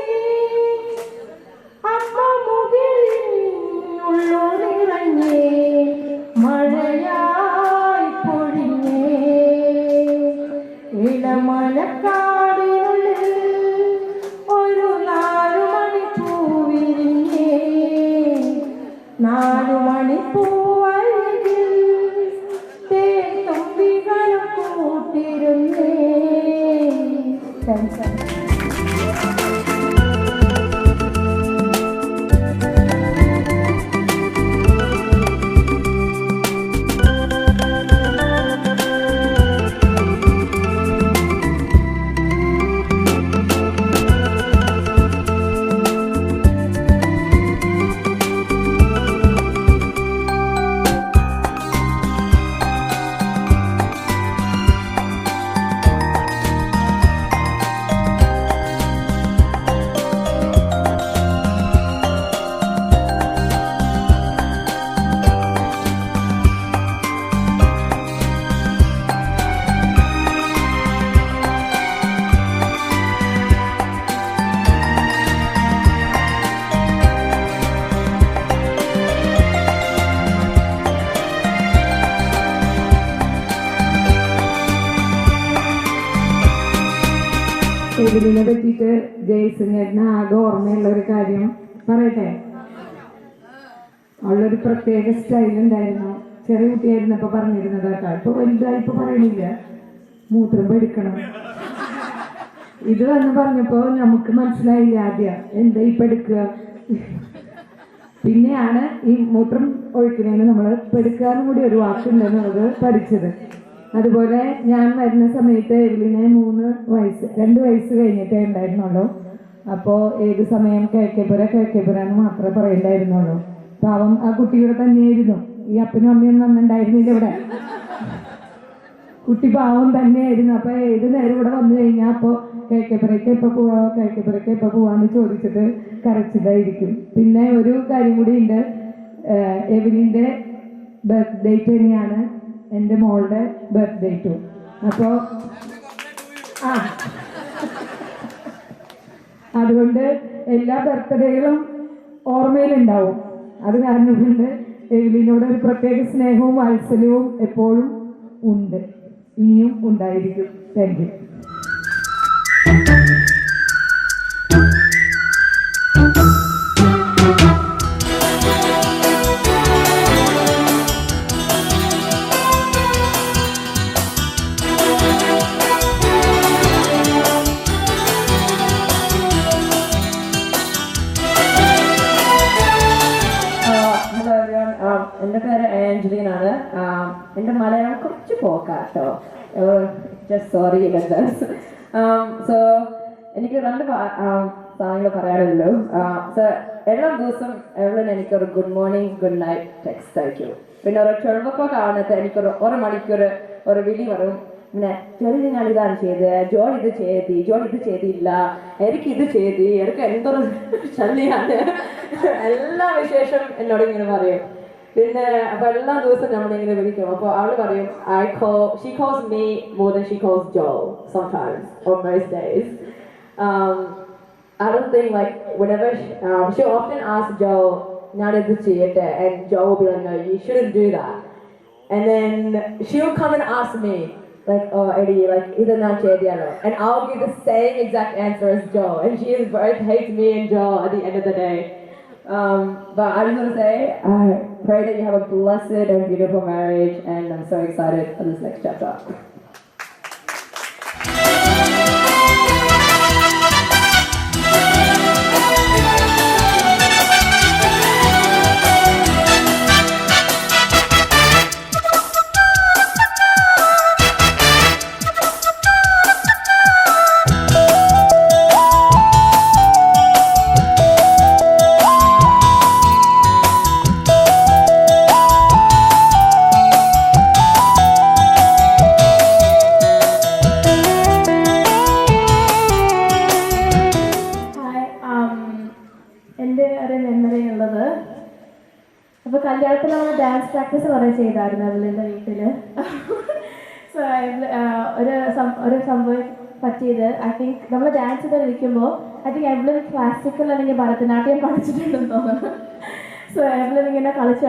ഉള്ളുനിറഞ്ഞേ മഴയായി പൊഴിഞ്ഞേ, ഇടമലക്കാടിനുള്ളിൽ ഒരു 4 മണിപ്പൂവിരിഞ്ഞേ, 4 മണിപ്പൂവഴകിൽ തേൻ തുമ്പികൾ കൂട്ടിരുന്നേ. എബിലിനെ പറ്റിയിട്ട് ജയ്സിന് ആകെ ഓർമ്മയുള്ള ഒരു കാര്യം പറയട്ടെ. അവളൊരു പ്രത്യേക സ്റ്റൈലുണ്ടായിരുന്നു. ചെറിയ കുട്ടിയായിരുന്നപ്പോൾ പറഞ്ഞിരുന്നത് കേട്ടോ. ഇപ്പൊ വലുതായിപ്പോ പറയണില്ല, മൂത്രം പെടുക്കണം. ഇത് വന്ന് പറഞ്ഞപ്പോ നമുക്ക് മനസ്സിലായില്ല ആദ്യം എന്താ ഇപ്പൊ എടുക്കുക. പിന്നെയാണ് ഈ മൂത്രം ഒഴിക്കുന്നതിന് നമ്മൾ പെടുക്കാനും കൂടി ഒരു വാക്കുണ്ടെന്നുള്ളത് പഠിച്ചത്. അതുപോലെ ഞാൻ വരുന്ന സമയത്ത് എവലിനെ 2 വയസ്സ് കഴിഞ്ഞിട്ടേ ഉണ്ടായിരുന്നുള്ളൂ. അപ്പോൾ ഏത് സമയം കിഴക്കേപ്പുര എന്ന് മാത്രമേ പറയണ്ടായിരുന്നുള്ളൂ. പാവം ആ കുട്ടിയുടെ തന്നെയായിരുന്നു. ഈ അപ്പനും അമ്മയും നന്നുണ്ടായിരുന്നില്ല ഇവിടെ. കുട്ടി പാവം തന്നെയായിരുന്നു. അപ്പൊ ഏത് നേരം ഇവിടെ വന്നു കഴിഞ്ഞാൽ അപ്പോൾ കിഴക്കേപ്പുരയ്ക്ക് എപ്പോൾ പോവാന്ന് ചോദിച്ചിട്ട് കരച്ചിലായിരിക്കും. പിന്നെ ഒരു കാര്യം കൂടി ഉണ്ട്, എവലിൻ്റെ ബർത്ത് ഡേറ്റ് തന്നെയാണ് എൻ്റെ മോളുടെ ബർത്ത് ഡേറ്റും. അപ്പോൾ അതുകൊണ്ട് എല്ലാ ബർത്ത്ഡേകളും ഓർമ്മയിലുണ്ടാവും. അത് കാരണം കൊണ്ട് എവലിനോട് ഒരു പ്രത്യേക സ്നേഹവും വാത്സല്യവും എപ്പോഴും ഉണ്ട്, ഇനിയും ഉണ്ടായിരിക്കും. Thank you. എൻ്റെ പേര് ആഞ്ചലീൻ ആണ്. എൻ്റെ മലയാളം കുറച്ച് പോക്കാട്ടോ, ജസ്റ്റ് സോറി. സോ എനിക്ക് 2 സാധനങ്ങൾ പറയാനുള്ളൂ. സോ എല്ലാ ദിവസവും എവളിന് എനിക്കൊരു good morning good night text അയക്കും. പിന്നെ ഒരു 12 o'clock ആവുന്നത് എനിക്കൊരു 1 മണിക്കൂർ ഒരു വിളി വരും. പിന്നെ ജോലി ഞാൻ ഇതാണ് ചെയ്ത്, ജോലി ഇത് ചെയ്തില്ല, എനിക്ക് ഇത് ചെയ്ത്, എനിക്ക് എന്തൊരു ശല്യാണ്, എല്ലാ വിശേഷം എന്നോട് ഇങ്ങനെ പറയും. പിന്നെ അപ്പൊ എല്ലാ ദിവസവും നമ്മളിങ്ങനെ വിളിക്കും. അപ്പോൾ അവള് പറയും she calls me more than she calls Joe sometimes or most days. I don't think like whenever she often asks Joe ഞാൻ ഇത് ചെയ്യട്ടെ, and Joe will be like no, you shouldn't do that. And then she'll come and ask me like, oh Eddie, like ഇത് ഞാൻ ചെയ്തല്ലോ, and I'll give the same exact answer as Joe, and she both hates me and Joe at the end of the day. But I just want to say, I pray that you have a blessed and beautiful marriage, and I'm so excited for this next chapter. അപ്പോൾ കല്യാണത്തിൽ നമ്മൾ dance practice കുറേ ചെയ്തായിരുന്നു അവളുടെ വീട്ടിൽ. So ഒരു സംഭവം പറ്റിയത്, ഐ തിങ്ക് നമ്മൾ ഡാൻസ് ചെയ്തിരിക്കുമ്പോൾ ഐ തിങ്ക് എവ്ലിൻ ക്ലാസിക്കൽ അല്ലെങ്കിൽ ഭരതനാട്യം പഠിച്ചിട്ടുണ്ടെന്ന് തോന്നുന്നു. സോ എവ്ലിൻ ഇങ്ങനെ കളിച്ച്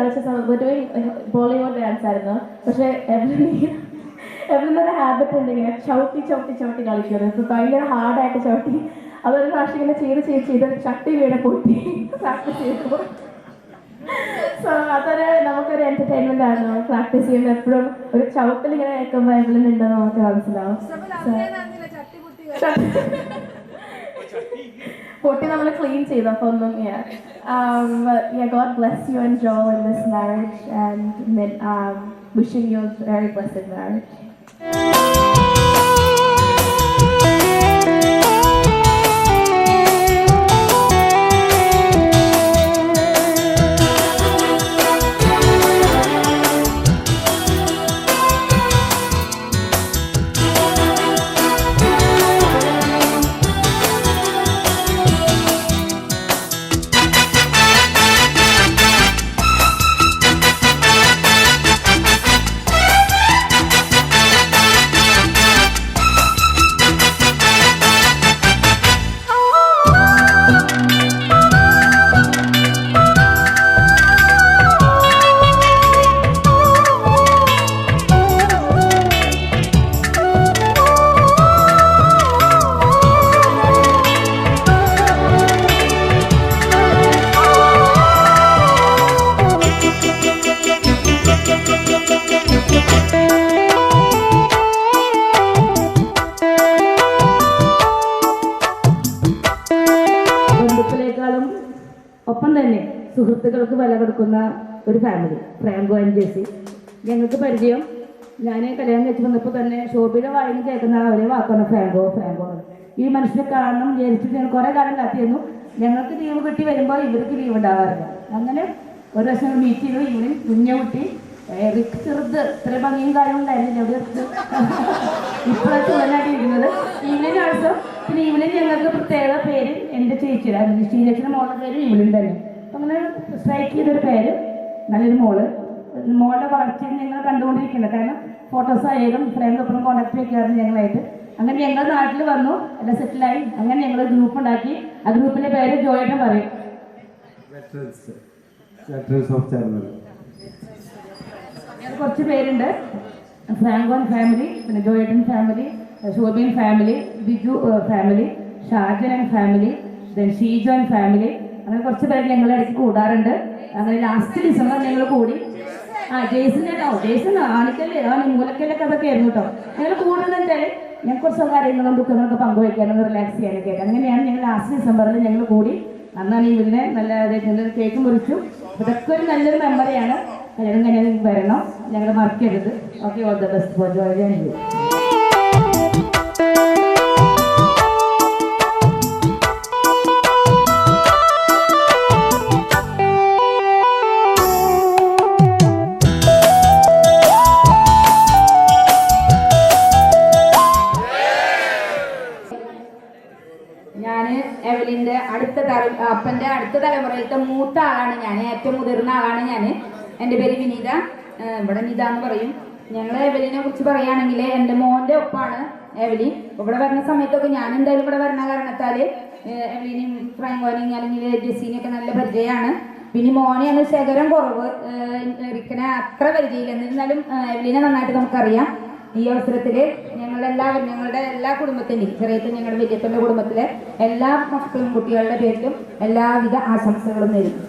ബോളിവുഡ് ഡാൻസ് ആയിരുന്നു. പക്ഷേ എവ്ലിനൊരു ഹാബിറ്റ് ഉണ്ട് ഇങ്ങനെ ചവിട്ടി കളിക്കുന്നത്. സോ ഭയങ്കര ഹാർഡായിട്ട് ചവിട്ടി അതൊരു പ്രാവശ്യം ഇങ്ങനെ ചെയ്ത് ചട്ടി വീണ പൊട്ടി പ്രാക്ടീസ് ചെയ്യുമ്പോൾ. സോ അതൊരു നമുക്കൊരു എന്റർടൈൻമെന്റ് ആയിരുന്നു. പ്രാക്ടീസ് ചെയ്യുമ്പോൾ എപ്പോഴും ഒരു ചവിട്ടിൽ ഇങ്ങനെ കേൾക്കുമ്പോൾ എവ്ലിൻ ഉണ്ടെന്ന് നമുക്ക് മനസ്സിലാവും. പൊട്ടി നമ്മൾ ക്ലീൻ ചെയ്തു. അപ്പോൾ ഒന്നും God bless you and Joel in this marriage, and wishing you a very blessed marriage. ഒപ്പം തന്നെ സുഹൃത്തുക്കൾക്ക് വില കൊടുക്കുന്ന ഒരു ഫാമിലി, ഫ്രാങ്കോ ആൻഡ് ജെസ്സി. ഞങ്ങൾക്ക് പരിചയം, ഞാൻ കല്യാണം കഴിച്ച് വന്നപ്പോൾ തന്നെ ശോഭയുടെ വായിന്ന് കേൾക്കുന്ന ഒരേ വാക്കാണ് ഫ്രാങ്കോ ഫ്രാങ്കോ. ഈ മനുഷ്യനെ കാണണം വിചാരിച്ചിട്ട് ഞങ്ങൾ കുറേ കാലം കാത്തിരുന്നു. ഞങ്ങൾക്ക് ലീവ് കിട്ടി വരുമ്പോൾ ഇവർക്ക് ലീവ് ഉണ്ടാവാറില്ല. അങ്ങനെ ഒരു ദിവസം മീറ്റ് ചെയ്തു. ഈവനിങ് കുഞ്ഞ കുട്ടി ചെറുത്, ഇത്ര ഭംഗിയും കാര്യവും ഉണ്ടായിരുന്നില്ല. അവിടെ ഇപ്പോഴത്തെ ഉടനായിട്ട് ഇരിക്കുന്നത് ഈവനിങ് ആൾസം. പിന്നെ ഈവനിങ് ഞങ്ങൾക്ക് പ്രത്യേക പേര് എൻ്റെ ചേച്ചിയുടെ ശ്രീലക്ഷ്മിയുടെ മോളുടെ പേര് ഈവനിങ് തന്നെ. അപ്പം അങ്ങനെ സ്ട്രൈക്ക് ചെയ്തൊരു പേര്, നല്ലൊരു മോളുടെ വളർച്ചയിൽ ഞങ്ങൾ കണ്ടുകൊണ്ടിരിക്കുന്നത്. കാരണം ഫോട്ടോസ് ആയാലും ഫ്രണ്ട്സൊപ്പം കോൺടാക്ട് വയ്ക്കാറുണ്ട് ഞങ്ങളായിട്ട്. അങ്ങനെ ഞങ്ങൾ നാട്ടിൽ വന്നു, എല്ലാം സെറ്റിലായി. അങ്ങനെ ഞങ്ങൾ ഗ്രൂപ്പ് ഉണ്ടാക്കി. ആ ഗ്രൂപ്പിൻ്റെ പേര് ജോയേട്ടൻ പറയും. ഞങ്ങൾ കുറച്ച് പേരുണ്ട്. ഫ്രാങ്കോൻ ഫാമിലി, പിന്നെ ജോയേട്ടൻ family, Shobhan family, Biju family, Shajan and family, then Sheeju and family. അങ്ങനെ കുറച്ച് പേര് ഞങ്ങളുടെ ഇടയ്ക്ക് കൂടാറുണ്ട്. അങ്ങനെ ലാസ്റ്റ് ഡിസംബർ ഞങ്ങൾ കൂടി. ജെയ്സൺ ആണിക്കല്ലേ, മൂലക്കല്ലൊക്കെ അതൊക്കെ ആയിരുന്നു കേട്ടോ. ഞങ്ങൾ കൂടുതലെന്ന് വെച്ചാൽ ഞങ്ങൾക്ക് കുറച്ച് കാര്യങ്ങളും ദുഃഖങ്ങളൊക്കെ പങ്കുവയ്ക്കാനും റിലാക്സ് ചെയ്യാനൊക്കെ ആയിട്ട് അങ്ങനെയാണ് ഞങ്ങൾ ലാസ്റ്റ് ഡിസംബറിൽ ഞങ്ങൾ കൂടി. അന്നാണ് ഇവരിനെ നല്ല കേക്ക് മുറിച്ചു. ഇതൊക്കെ ഒരു നല്ലൊരു മെമ്മറിയാണ്. കല്യാണം കഴിഞ്ഞാൽ വരണം, ഞങ്ങൾ മറക്കരുത്. Okay, all the best for Joy and you. എവലിൻ്റെ അപ്പൻ്റെ അടുത്ത തലമുറയിലത്തെ മൂത്ത ആളാണ് ഞാൻ, ഏറ്റവും മുതിർന്ന ആളാണ് ഞാൻ. എൻ്റെ പേര് വിനീത, ഇവിടെ നിത എന്ന് പറയും. ഞങ്ങൾ എവലിനെ കുറിച്ച് പറയുകയാണെങ്കിൽ എൻ്റെ മോൻ്റെ ഒപ്പാണ് എവലി. ഇവിടെ വരുന്ന സമയത്തൊക്കെ ഞാൻ എന്തായാലും ഇവിടെ വരുന്ന കാരണത്താൽ എവലിനെയും ഫ്രാങ്കോനെയും അല്ലെങ്കിൽ ജെസ്സിനെയൊക്കെ നല്ല പരിചയമാണ്. പിന്നെ മോനെയാണ് ശേഖരം കുറവ്, റിക്കനെ അത്ര പരിചയമില്ല. എന്നിരുന്നാലും എവലിനെ നന്നായിട്ട് നമുക്കറിയാം. ഈ അവസരത്തിൽ ഞങ്ങളുടെ എല്ലാ കുടുംബത്തിൻ്റെയും, ചെറിയത്തിൽ ഞങ്ങളുടെ വലിയപ്പൻ്റെ കുടുംബത്തിലെ എല്ലാ മക്കളും കുട്ടികളുടെ പേരിലും എല്ലാവിധ ആശംസകളും നേരുന്നു.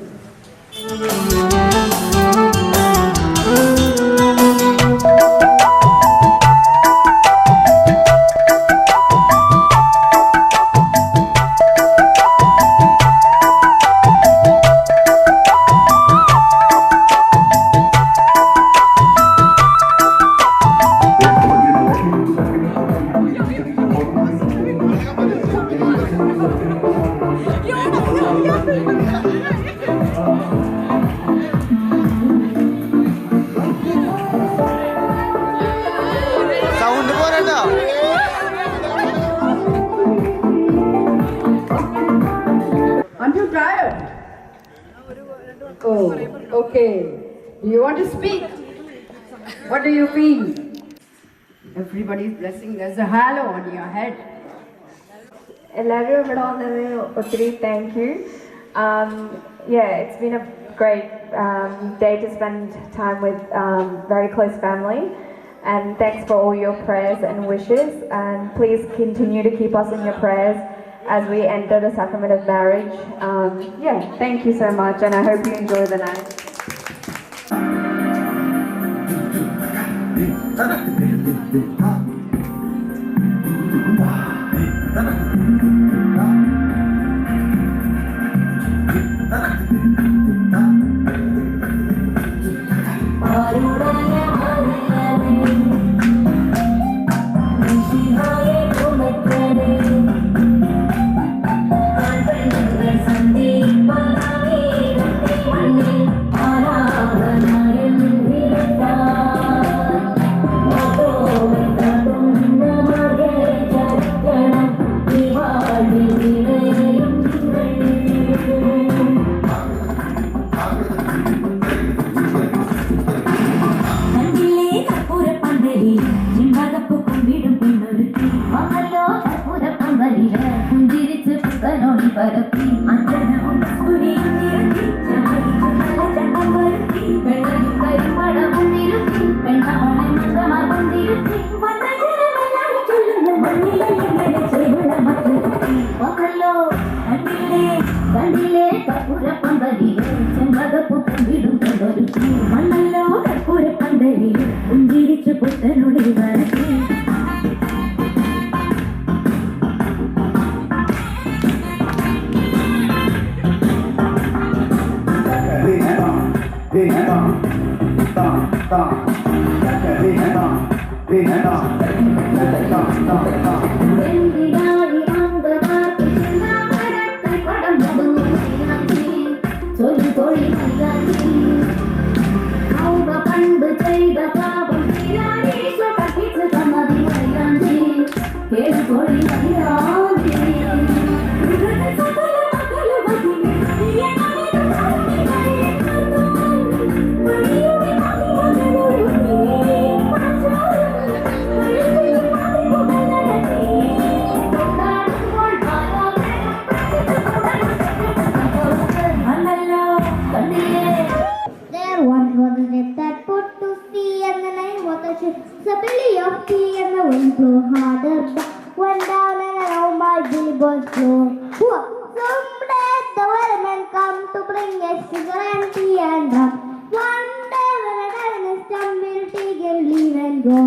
Aren't you tired? Oh, okay. Do you want to speak? What do you feel? Everybody's blessing. There's a halo on your head. എല്ലാവരും ഇവിടെ വന്നതിന് ഒത്തിരി thank you. It's been a great day to spend time with very close family, and thanks for all your prayers and wishes, and please continue to keep us in your prayers as we enter the sacrament of marriage. Thank you so much, and I hope you enjoy the night. We There once was a ship that put to sea, and the name was the ship, the belly of tea, and the wind blew harder, went down and around my billboard floor. Someday the weathermen come to bring us sugar and tea and rum. One day when a diners come, we'll take and leave and go.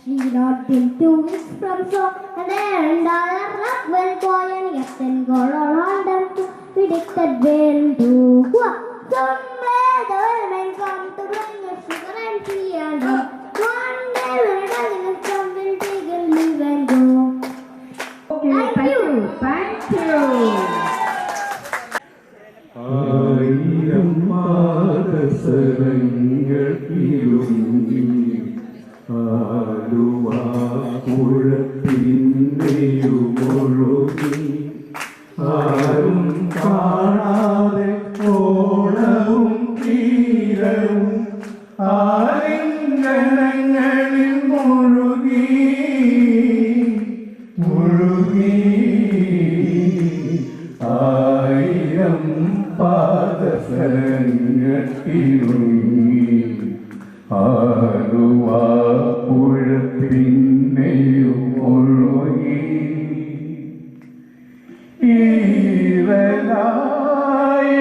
She not till 2 weeks from shore, and there and all a rock will go, and Captain got around them to predict that we'll do. Someday the weathermen come to bring us sugar and tea and rum. One day when a diners come, we'll take and leave and go. Okay, thank you. Thank you. ആയിരം പാദസരങ്ങൾ ഇരുങ്ങി ആലുവാപ്പുഴത്തിൻ്റെയുമൊഴുകി ആരും കാണാതെ ഓണവും തീരവും ആലിംഗനങ്ങളിൽ മുഴുകി ആയിരം പാദസരങ്ങൾ ഇരുങ്ങി ആലുവാപ്പുഴ പിന്നെയും ഒഴുകി ഈറനായ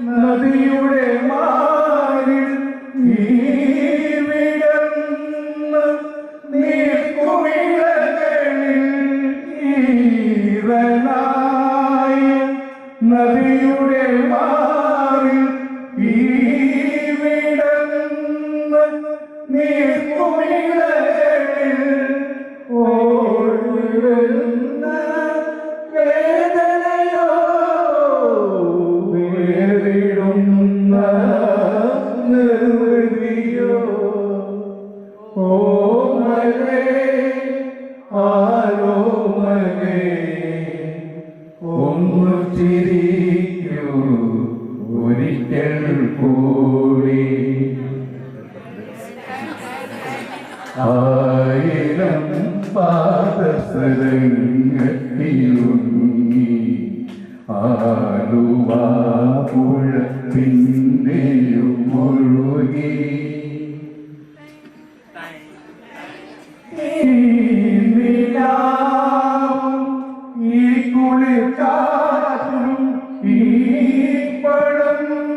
നദിയുടെ മാറിൽ ഈ വിടർന്ന നീർക്കുമിളകളിൽ ഈറനായ നദിയുടെ മാറിൽ ഈ വിടർന്ന നീർക്കുമിളകളിൽ ഓടുന്ന വേദനയോ വേറിടുന്ന നിർവൃതിയോ ഓമലേ ആരോമലേ ഒന്നു ചിരിക്കൂ ഒരിക്കൽ കൂടി ആയിരം പാദസരങ്ങി ആലുവാപ്പുഴ പിന്നെയും ഒഴുകി ഈ കുളിർക്കാറ്റും ഈ പടങ്ങും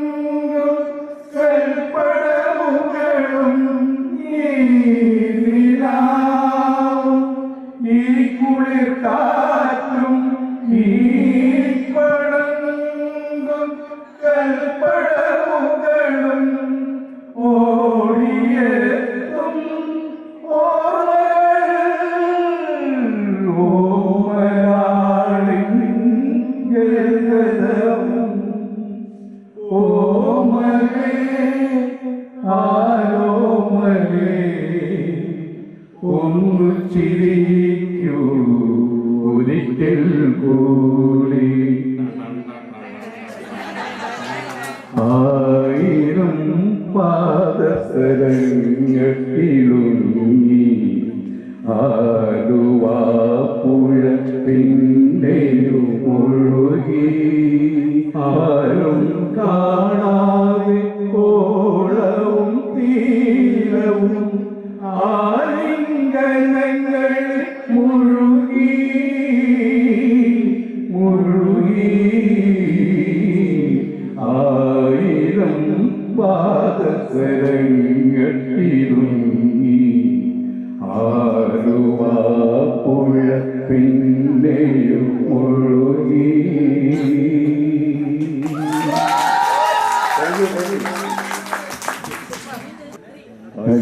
കൽപ്പടവുകളും ഈ കുളിർക്കാറ്റും ഈ പടങ്ങും കൽപ്പടവുകളും ഓടിയെത്തും ഓമലാളിൻ ഗൽഗതവും ഓമലേ ആരോമലേ ഒന്നു ചിരിക്കൂ ഒരിക്കൽ കൂടി ആയിരം പാദസരങ്ങി ആലുവാപ്പുഴ പിന്നെയും ഒഴുകി ആരും കാണാതെ ഓളവും തീരവും ആലിംഗനങ്ങൾ മുഴുകി ആയിരം പാദസരങ്ങി ആലുവാപ്പുഴ പിന്നെയും ഒഴുകി.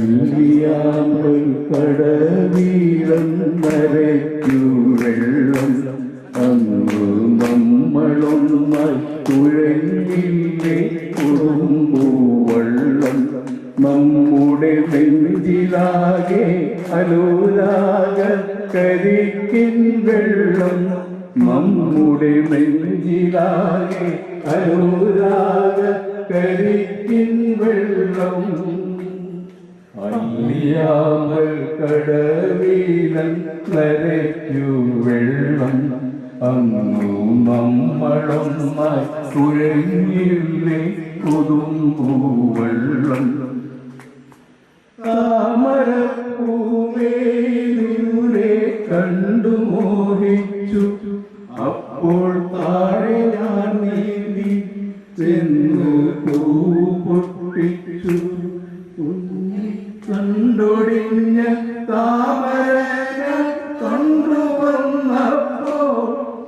കല്യാമ്പൽ കടവീരന്നരയ്ക്കു വെള്ളം അന്നു നമ്മളൊന്നായി തുഴഞ്ഞില്ലേ കുറുമ്പൂവള്ളം നമ്മുടെ നെഞ്ചിലാകെ അനുരാഗ കരിക്കിൻ വെള്ളം നമ്മുടെ നെഞ്ചിലാകെ അനുരാഗ കരിക്കിൻ വെള്ളം അല്ലിയാമ്പൽ കടവീരൻ നരയ്ക്കു വെള്ളം അന്നു നമ്മളൊന്നായി തുഴഞ്ഞില്ലേ പുതുമ്പൂവെള്ളം താമരപ്പൂവേ ദൂരെ കണ്ടു മോഹിച്ചു അപ്പോൾ താഴെ ഞാൻ നീന്തി ചെന്നു പൂ പൊട്ടിച്ചു കണ്ടൊടിഞ്ഞ താമര കൊണ്ടുവന്നപ്പോ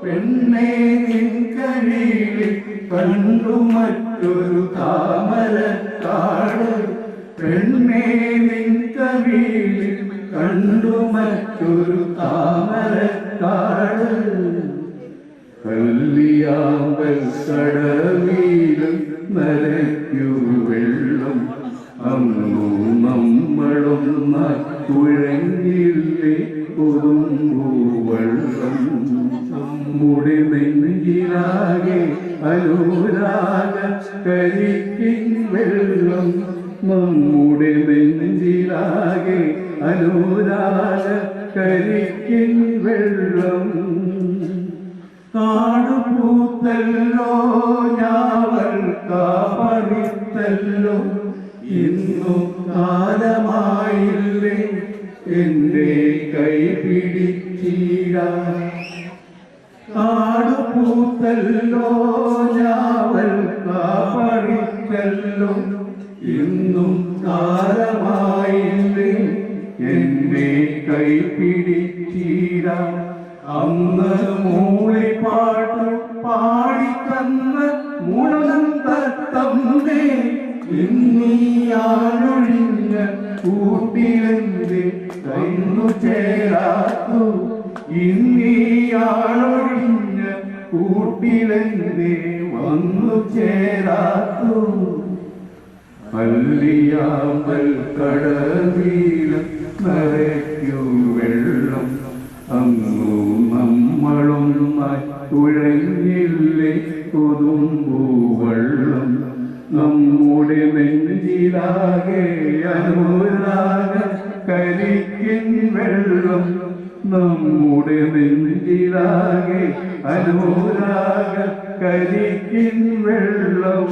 പെണ്ണെ നിൻ കവിളിൽ കണ്ടു മറ്റൊരു താമര കാട് പെണ്ണെ നിൻ കവിളിൽ കണ്ടു മറ്റൊരു താമര കാട് കല്ലിയാമ്പൽ കടവീരൻ നരയ്ക്കു വെള്ളം അന്നു നമ്മളൊന്നായി തുഴഞ്ഞില്ലേ പുതുമ്പൂവെള്ളം നമ്മുടെ നെഞ്ചിലാകെ അനുരാഗ കരിക്കിൻ വെള്ളം നമ്മുടെ നെഞ്ചിലാകെ അനുരാഗ കരിക്കിൻ വെള്ളം കാടുപൂത്തല്ലോ ഞാവൽ കാപ്പറിത്തല്ലോ ഇന്നു കാലമായില്ലേ എന്റെ കൈ പിടിച്ചീര കാടുപൂത്തല്ലോ ഞാവൽ കാപ്പറിത്തല്ലോ ഇന്നും കാലമായില്ലേ എന്റെ കൈ പിടിച്ചീര അന്ന് മൂളിപ്പാട്ട് പാടിത്തന്ന മുളം തത്തമ്മേ ഇന്നീയാളൊഴിഞ്ഞ കൂട്ടിലെന്ത് കൈന്നു ചേരാത്തു ഇന്നീയാളൊഴിഞ്ഞ കൂട്ടിലെന്ത് വന്നു ചേരാത്തു അല്ലിയാമ്പൽ കടവീരൻ നരയ്ക്കു വെള്ളം അന്നു നമ്മളൊന്നായി തുഴഞ്ഞില്ലേ കൊതുമ്പൂവെള്ളം നമ്മുടെ നെഞ്ചിലാകെ അനുരാഗ കരിക്കിൻ വെള്ളം നമ്മുടെ നെഞ്ചിലാകെ അനുരാഗ കരിക്കിൻ വെള്ളം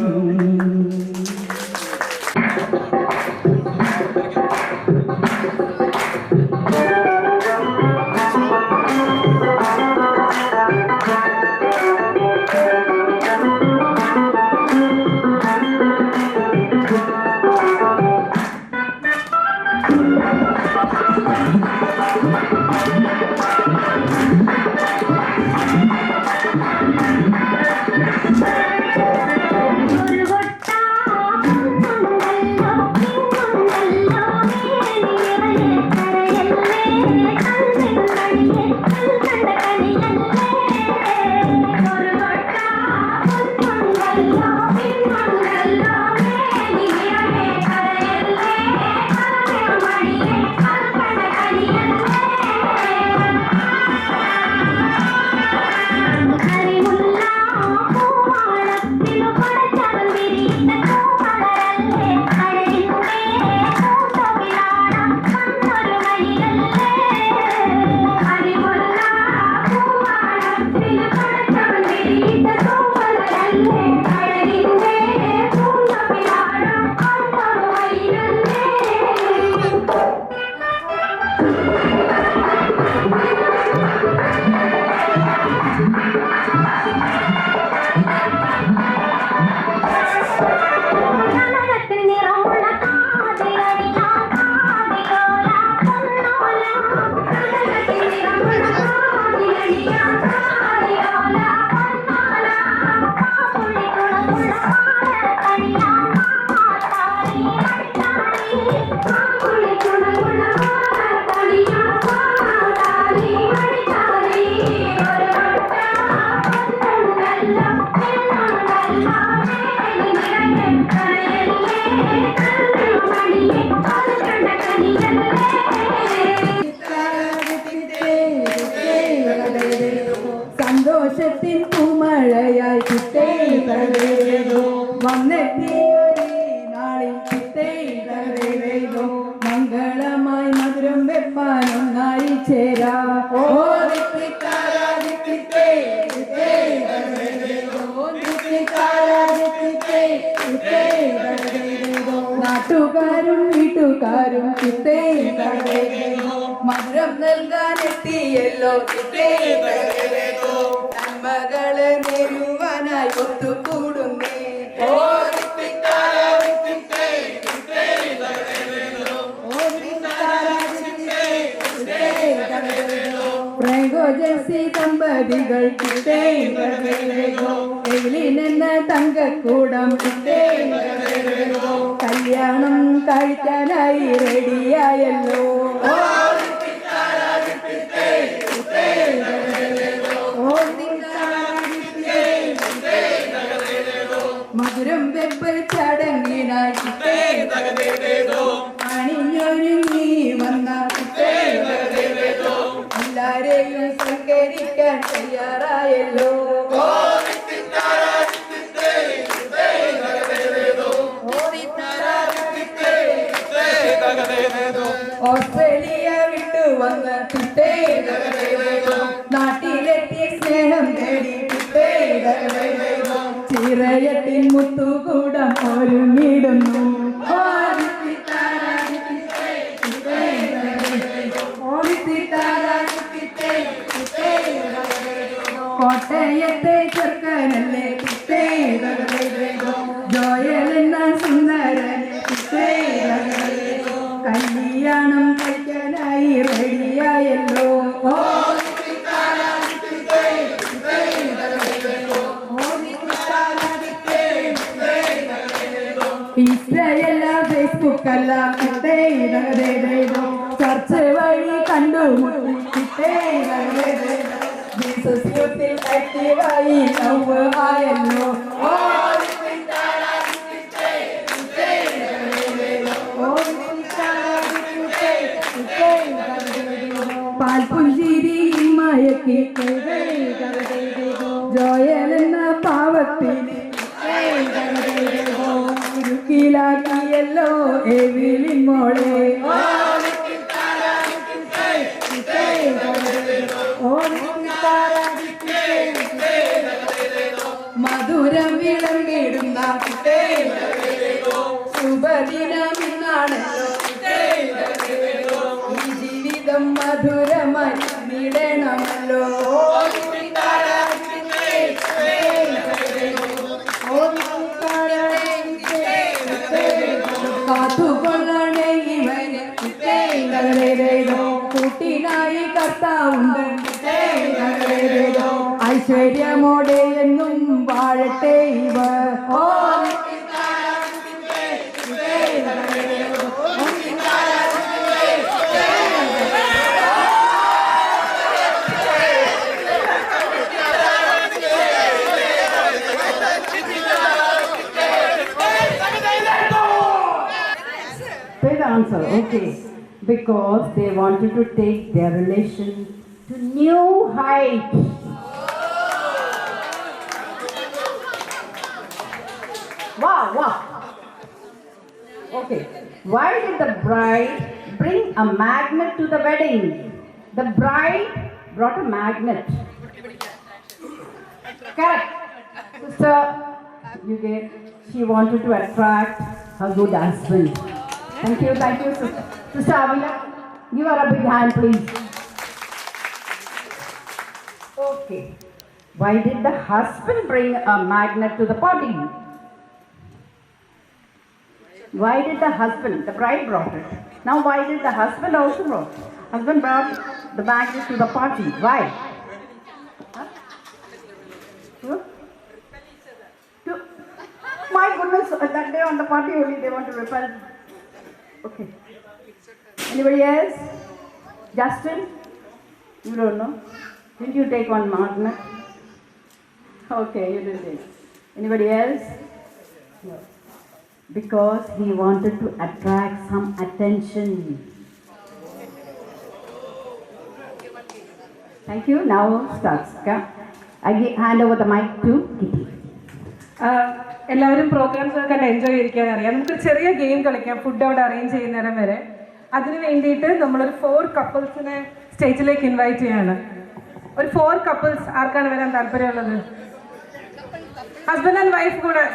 Thank you. സന്തോഷത്തിൻ പൂമഴയായി കിട്ടേ വന്നെത്തിയൊരു നാളിൽ കിട്ടേ മംഗളമായി മധുരം വെപ്പാനൊന്നായി ചേരാ നാട്ടുകാരും വീട്ടുകാരും കിട്ടേ മധുരം നൽകാനെത്തിയല്ലോ കിട്ടേ നന്മകളെ നേരുവാനായി ഒത്തുകൂടുന്നേ പ്രേഗോ ജെസ്സി ദമ്പതികൾ കിട്ടേ എവിലിനെന്ന തങ്കക്കൂടം കിട്ടേ കല്യാണം കഴിക്കാനായി റെഡിയായല്ലോ മധുരം വെപ്പ് ചടങ്ങിനായി അണിഞ്ഞൊരുങ്ങി വന്ന എല്ലാരെയും സൽക്കരിക്കാൻ തയ്യാറായല്ലോ ഓസ്ട്രേലിയ വിട്ടു വന്ന നാട്ടിലെത്തി സ്നേഹം നേടി ചിറയത്തിൻ മുത്തുകൂടം ഒരുങ്ങിടുന്നു കോട്ടയത്തെ ചെറുക്കനല്ലേ ജോയൽ എന്ന സുന്ദരനെ കല്യാണം കഴിക്കാനായി റെഡിയായല്ലോ ഇസ്രയല്ല ഫേസ്ബുക്കല്ല ചർച്ച വഴി കണ്ടുമുട്ടി ജീസസ് യൂത്തിൽ ആക്റ്റീവായി ലവ് ആയല്ലോ പാൽപുഞ്ചിരി മയക്കി ജോയൽ എന്ന പാവത്തിന് ഉരുക്കിലാക്കിയല്ലോ എവിലിൻ മോളെ മധുരം വിളമ്പിടുന്ന ശുഭദിനമിന്നാണല്ലോ ഈ ജീവിതം മധുരമായി വിടണമല്ലോ കാത്തുകൊള്ളണേ ഇവന് കൂട്ടിനായി കർത്താവുണ്ട് ഐശ്വര്യമോടെ എന്നും വാഴട്ടെ ഇവർ Answer, okay, because they wanted to take their relation to new heights. Wow. Okay, why did the bride bring a magnet to the wedding? The bride brought a magnet. Correct. Sister, she wanted to attract her good husband. Thank you, Sister Avila. Give her a big hand, please. Okay. Why did the husband bring a magnet to the party? Why did the husband, the bride brought it. Now why did the husband also brought it? Husband brought the magnet to the party. Why? Huh? My goodness, that day on the party only they want to repel. Okay. Anybody else? Justin? You don't know? Didn't you take one magnet? Okay, you did it. Anybody else? because he wanted to attract some attention. Thank you. Now starts. I hand over the mic to Kitty. എല്ലാവരും programmes ഒക്കെ enjoy ചെയ്തിരിക്കാൻ അറിയാം. നമുക്കൊരു ചെറിയ game കളിക്കാം food അവിടെ arrange ചെയ്യുന്നേരം വരെ. അതിന് വേണ്ടിയിട്ട് നമ്മളൊരു 4 കപ്പിൾസിനെ സ്റ്റേജിലേക്ക് ഇൻവൈറ്റ് ചെയ്യാണ്. ഒരു 4 കപ്പിൾസ് ആർക്കാണ് വരാൻ താല്പര്യമുള്ളത്? ഹസ്ബൻഡ് ആൻഡ് വൈഫ് കൂടെ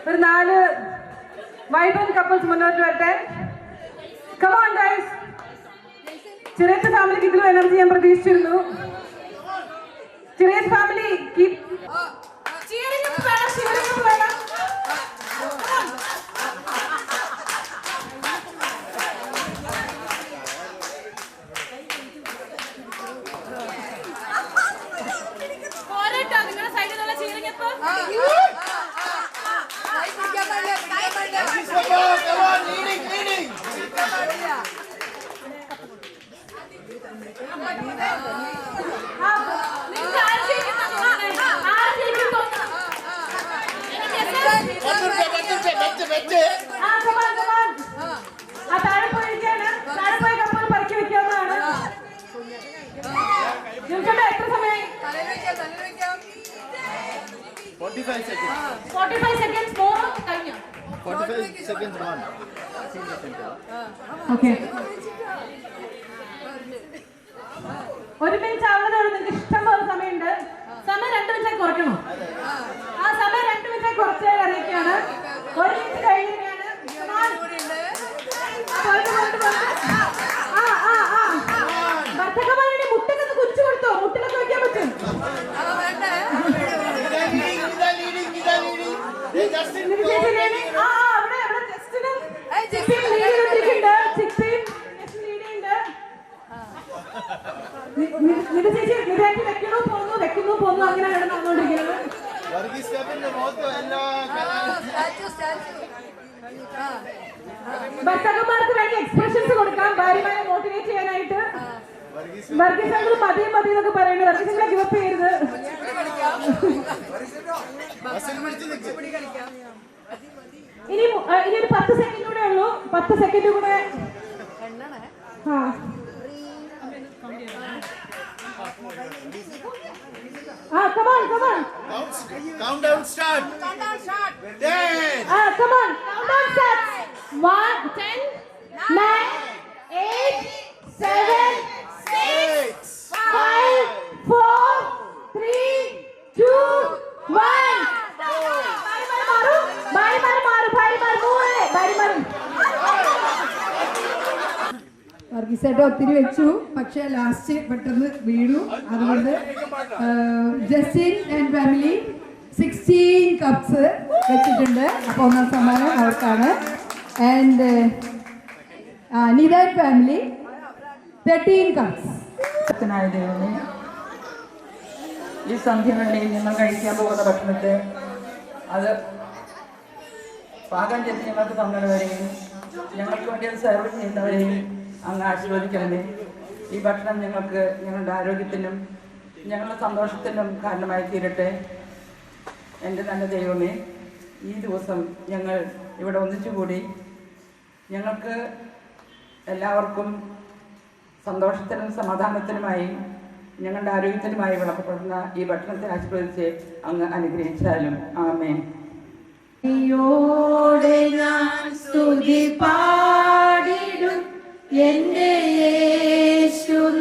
ഒരു 4 വൈബ്രന്റ് കപ്പിൾസ് മുന്നോട്ട് വരട്ടെ. Come on guys. ചെറിയ ഫാമിലിക്ക് ഇതിലും എനർജി ഞാൻ പ്രതീക്ഷിച്ചിരുന്നു. ചെറിയ ഫാമിലി കീപ് ഒരു മിനിറ്റ് ആവുന്നതേ ഉള്ളൂ. നിങ്ങൾക്ക് ഇഷ്ടംപോലെ സമയമുണ്ട്. സമയം 2 മിനിറ്റ് കുറയ്ക്കണോ? ആ സമയം 2 മിനിറ്റ് കുറച്ച് അറിയിക്കുകയാണ്. 1 മിനിറ്റ് കഴിഞ്ഞാണ് ഭർത്തകമാരുടെ മുട്ടൊക്കെ കുറിച്ച് കൊടുത്തോ? മുട്ടിലൊക്കെ വെക്കാൻ പറ്റും. വെക്കുന്നു പോന്നു അങ്ങനെയാണ് നടന്നുകൊണ്ടിരിക്കുന്നത്. ഭർത്താക്കന്മാർക്ക് വേണ്ടി എക്സ്പ്രഷൻസ് കൊടുക്കാം ഭാര്യമാരെ മോട്ടിവേറ്റ് ചെയ്യാനായിട്ട്. വർഗീസങ്ങൾ മതി മതി എന്നൊക്കെ പറയുന്നത് വർഗീസങ്ങളെ ഗിവപ്പ് ചെയ്യരുത്. ഇനി ഒരു 10 സെക്കൻഡ് കൂടെ ഉള്ളൂ. 10 സെക്കൻഡ് കൂടെ. Come on. Countdown start. 10. Come on. Countdown starts. 1, 10, 9, 8, 7, 6, 5, 4, 3, 2, 1. വർഗീസേട്ട ഒത്തിരി വെച്ചു, പക്ഷെ ലാസ്റ്റ് പെട്ടെന്ന് വീണു. അതുകൊണ്ട് ജസ്റ്റിൻ ആൻഡ് ഫാമിലി 16 കപ്സ് വെച്ചിട്ടുണ്ട്. അപ്പോൾ 1ാം സമ്മാനം അവർക്കാണ്. And Nita family 13 cups. ഈ സന്ധ്യവേളയിൽ ഞങ്ങൾ കഴിക്കാൻ പോകുന്ന ഭക്ഷണത്തെ അത് പാകം ചെയ്ത് ഞങ്ങൾക്ക് തന്നവരെയും ഞങ്ങൾക്ക് വേണ്ടി അത് സെർവ് ചെയ്യുന്നവരെയും അങ്ങ് ആശീർവദിക്കണമേ. ഈ ഭക്ഷണം ഞങ്ങൾക്ക് ഞങ്ങളുടെ ആരോഗ്യത്തിനും ഞങ്ങളുടെ സന്തോഷത്തിനും കാരണമായി തീരട്ടെ. എൻ്റെ നല്ല ദൈവമേ, ഈ ദിവസം ഞങ്ങൾ ഇവിടെ ഒന്നിച്ചുകൂടി ഞങ്ങൾക്ക് എല്ലാവർക്കും സന്തോഷത്തിനും സമാധാനത്തിനുമായി ഞങ്ങളുടെ ആരോഗ്യത്തിനുമായി വിളക്കപ്പെടുന്ന ഈ ഭക്ഷണത്തെ ആശീർവദിച്ച് അങ്ങ് അനുഗ്രഹിച്ചാലും. ആമേൻ. ഞാൻ സ്തുതി പാടിടും എൻ്റെ യേശുനാഥ,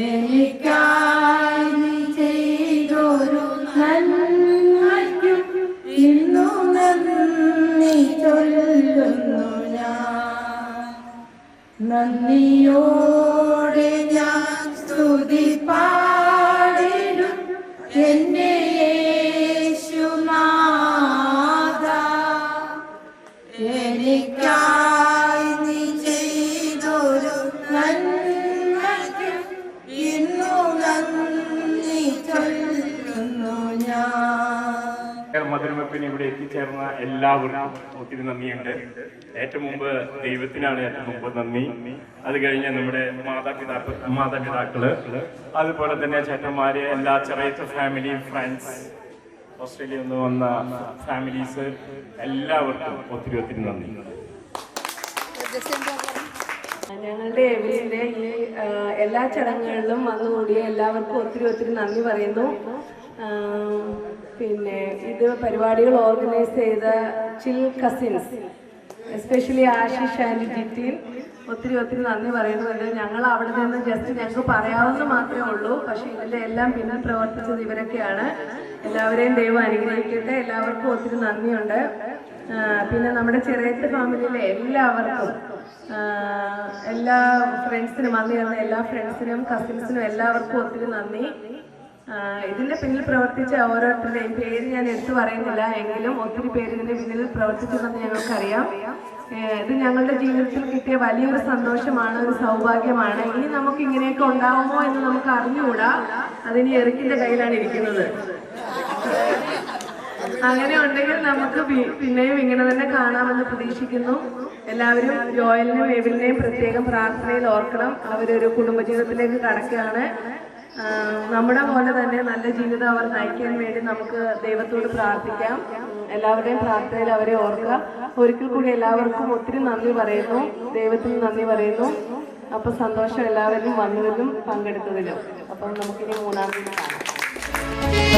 എനിക്കായി നീ ചെയ്തൊരു നന്മയ്ക്കും ഇന്നു നന്ദി ചൊല്ലുന്നു ഞാൻ. നന്ദിയോടെ ഞാൻ സ്തുതി പാടിടും എൻ്റെ യേശുനാഥ, എനിക്കായി നീ ചെയ്തൊരു നന്മയ്ക്കും ഇന്നു നന്ദി ചൊല്ലുന്നു ഞാൻ. മധുരമപ്പിന് ഇവിടെ എത്തിച്ചേർന്ന എല്ലാവർക്കും ഒത്തിരി നന്ദിയുണ്ട്. ഏറ്റവും മുമ്പ് ദൈവത്തിനാണ് ഏറ്റവും മുമ്പ് നന്ദി. അത് കഴിഞ്ഞ് നമ്മുടെ മാതാപിതാക്കള്, അതുപോലെ തന്നെ ചേട്ടന്മാര്, എല്ലാ ചെറിയ ഫാമിലി, ഫ്രണ്ട്സ്, ഓസ്ട്രേലിയയിൽ നിന്ന് വന്ന ഫാമിലീസ് എല്ലാവർക്കും ഒത്തിരി ഒത്തിരി നന്ദി. ഞങ്ങളുടെ എവലിൻ്റെ ഈ എല്ലാ ചടങ്ങുകളിലും വന്നുകൂടിയ എല്ലാവർക്കും ഒത്തിരി ഒത്തിരി നന്ദി പറയുന്നു. പിന്നെ ഇത് പരിപാടികൾ ഓർഗനൈസ് ചെയ്ത ചിൽ കസിൻസ്, എസ്പെഷ്യലി ആശിഷ് ആൻഡ് ജിറ്റിൻ, ഒത്തിരി ഒത്തിരി നന്ദി പറയുന്നുണ്ട്. ഞങ്ങൾ അവിടെ നിന്ന് ജസ്റ്റ് ഞങ്ങൾക്ക് പറയാവുന്ന മാത്രമേ ഉള്ളൂ, പക്ഷേ ഇതിൻ്റെ എല്ലാം പിന്നിൽ പ്രവർത്തിച്ചത് ഇവരൊക്കെയാണ്. എല്ലാവരെയും ദൈവം അനുഗ്രഹിക്കട്ടെ. എല്ലാവർക്കും ഒത്തിരി നന്ദിയുണ്ട്. പിന്നെ നമ്മുടെ ചെറിയത്ത് ഫാമിലിയിലെ എല്ലാവർക്കും, എല്ലാ ഫ്രണ്ട്സിനും, വന്നു ചേർന്ന എല്ലാ ഫ്രണ്ട്സിനും കസിൻസിനും എല്ലാവർക്കും ഒത്തിരി നന്ദി. ഇതിൻ്റെ പിന്നിൽ പ്രവർത്തിച്ച ഓരോരുത്തരുടെയും പേര് ഞാൻ എടുത്തു പറയുന്നില്ല, എങ്കിലും ഒത്തിരി പേര് ഇതിൻ്റെ പിന്നിൽ പ്രവർത്തിച്ചിട്ടുണ്ടെന്ന് ഞങ്ങൾക്കറിയാം. ഇത് ഞങ്ങളുടെ ജീവിതത്തിൽ കിട്ടിയ വലിയൊരു സന്തോഷമാണ്, ഒരു സൗഭാഗ്യമാണ്. ഇനി നമുക്ക് ഇങ്ങനെയൊക്കെ ഉണ്ടാവുമോ എന്ന് നമുക്ക് അറിഞ്ഞുകൂടാ. അതിനി എറിക്കിൻ്റെ കയ്യിലാണ് ഇരിക്കുന്നത്. അങ്ങനെ ഉണ്ടെങ്കിൽ നമുക്ക് പിന്നെയും ഇങ്ങനെ തന്നെ കാണാമെന്ന് പ്രതീക്ഷിക്കുന്നു. എല്ലാവരും ജോയലിനെയും എബിലിനെയും പ്രത്യേകം പ്രാർത്ഥനയിൽ ഓർക്കണം. അവരൊരു കുടുംബജീവിതത്തിലേക്ക് കടക്കുകയാണ്. നമ്മുടെ പോലെ തന്നെ നല്ല ജീവിതം അവർ നയിക്കാൻ വേണ്ടി നമുക്ക് ദൈവത്തോട് പ്രാർത്ഥിക്കാം. എല്ലാവരുടെയും പ്രാർത്ഥനയിൽ അവരെ ഓർക്കുക. ഒരിക്കൽ കൂടി എല്ലാവർക്കും ഒത്തിരി നന്ദി പറയുന്നു, ദൈവത്തിന് നന്ദി പറയുന്നു. അപ്പം സന്തോഷം എല്ലാവരും വന്നതിലും പങ്കെടുത്തതിലും. അപ്പം നമുക്കിനി മൂന്നാം തീയതി കാണാം.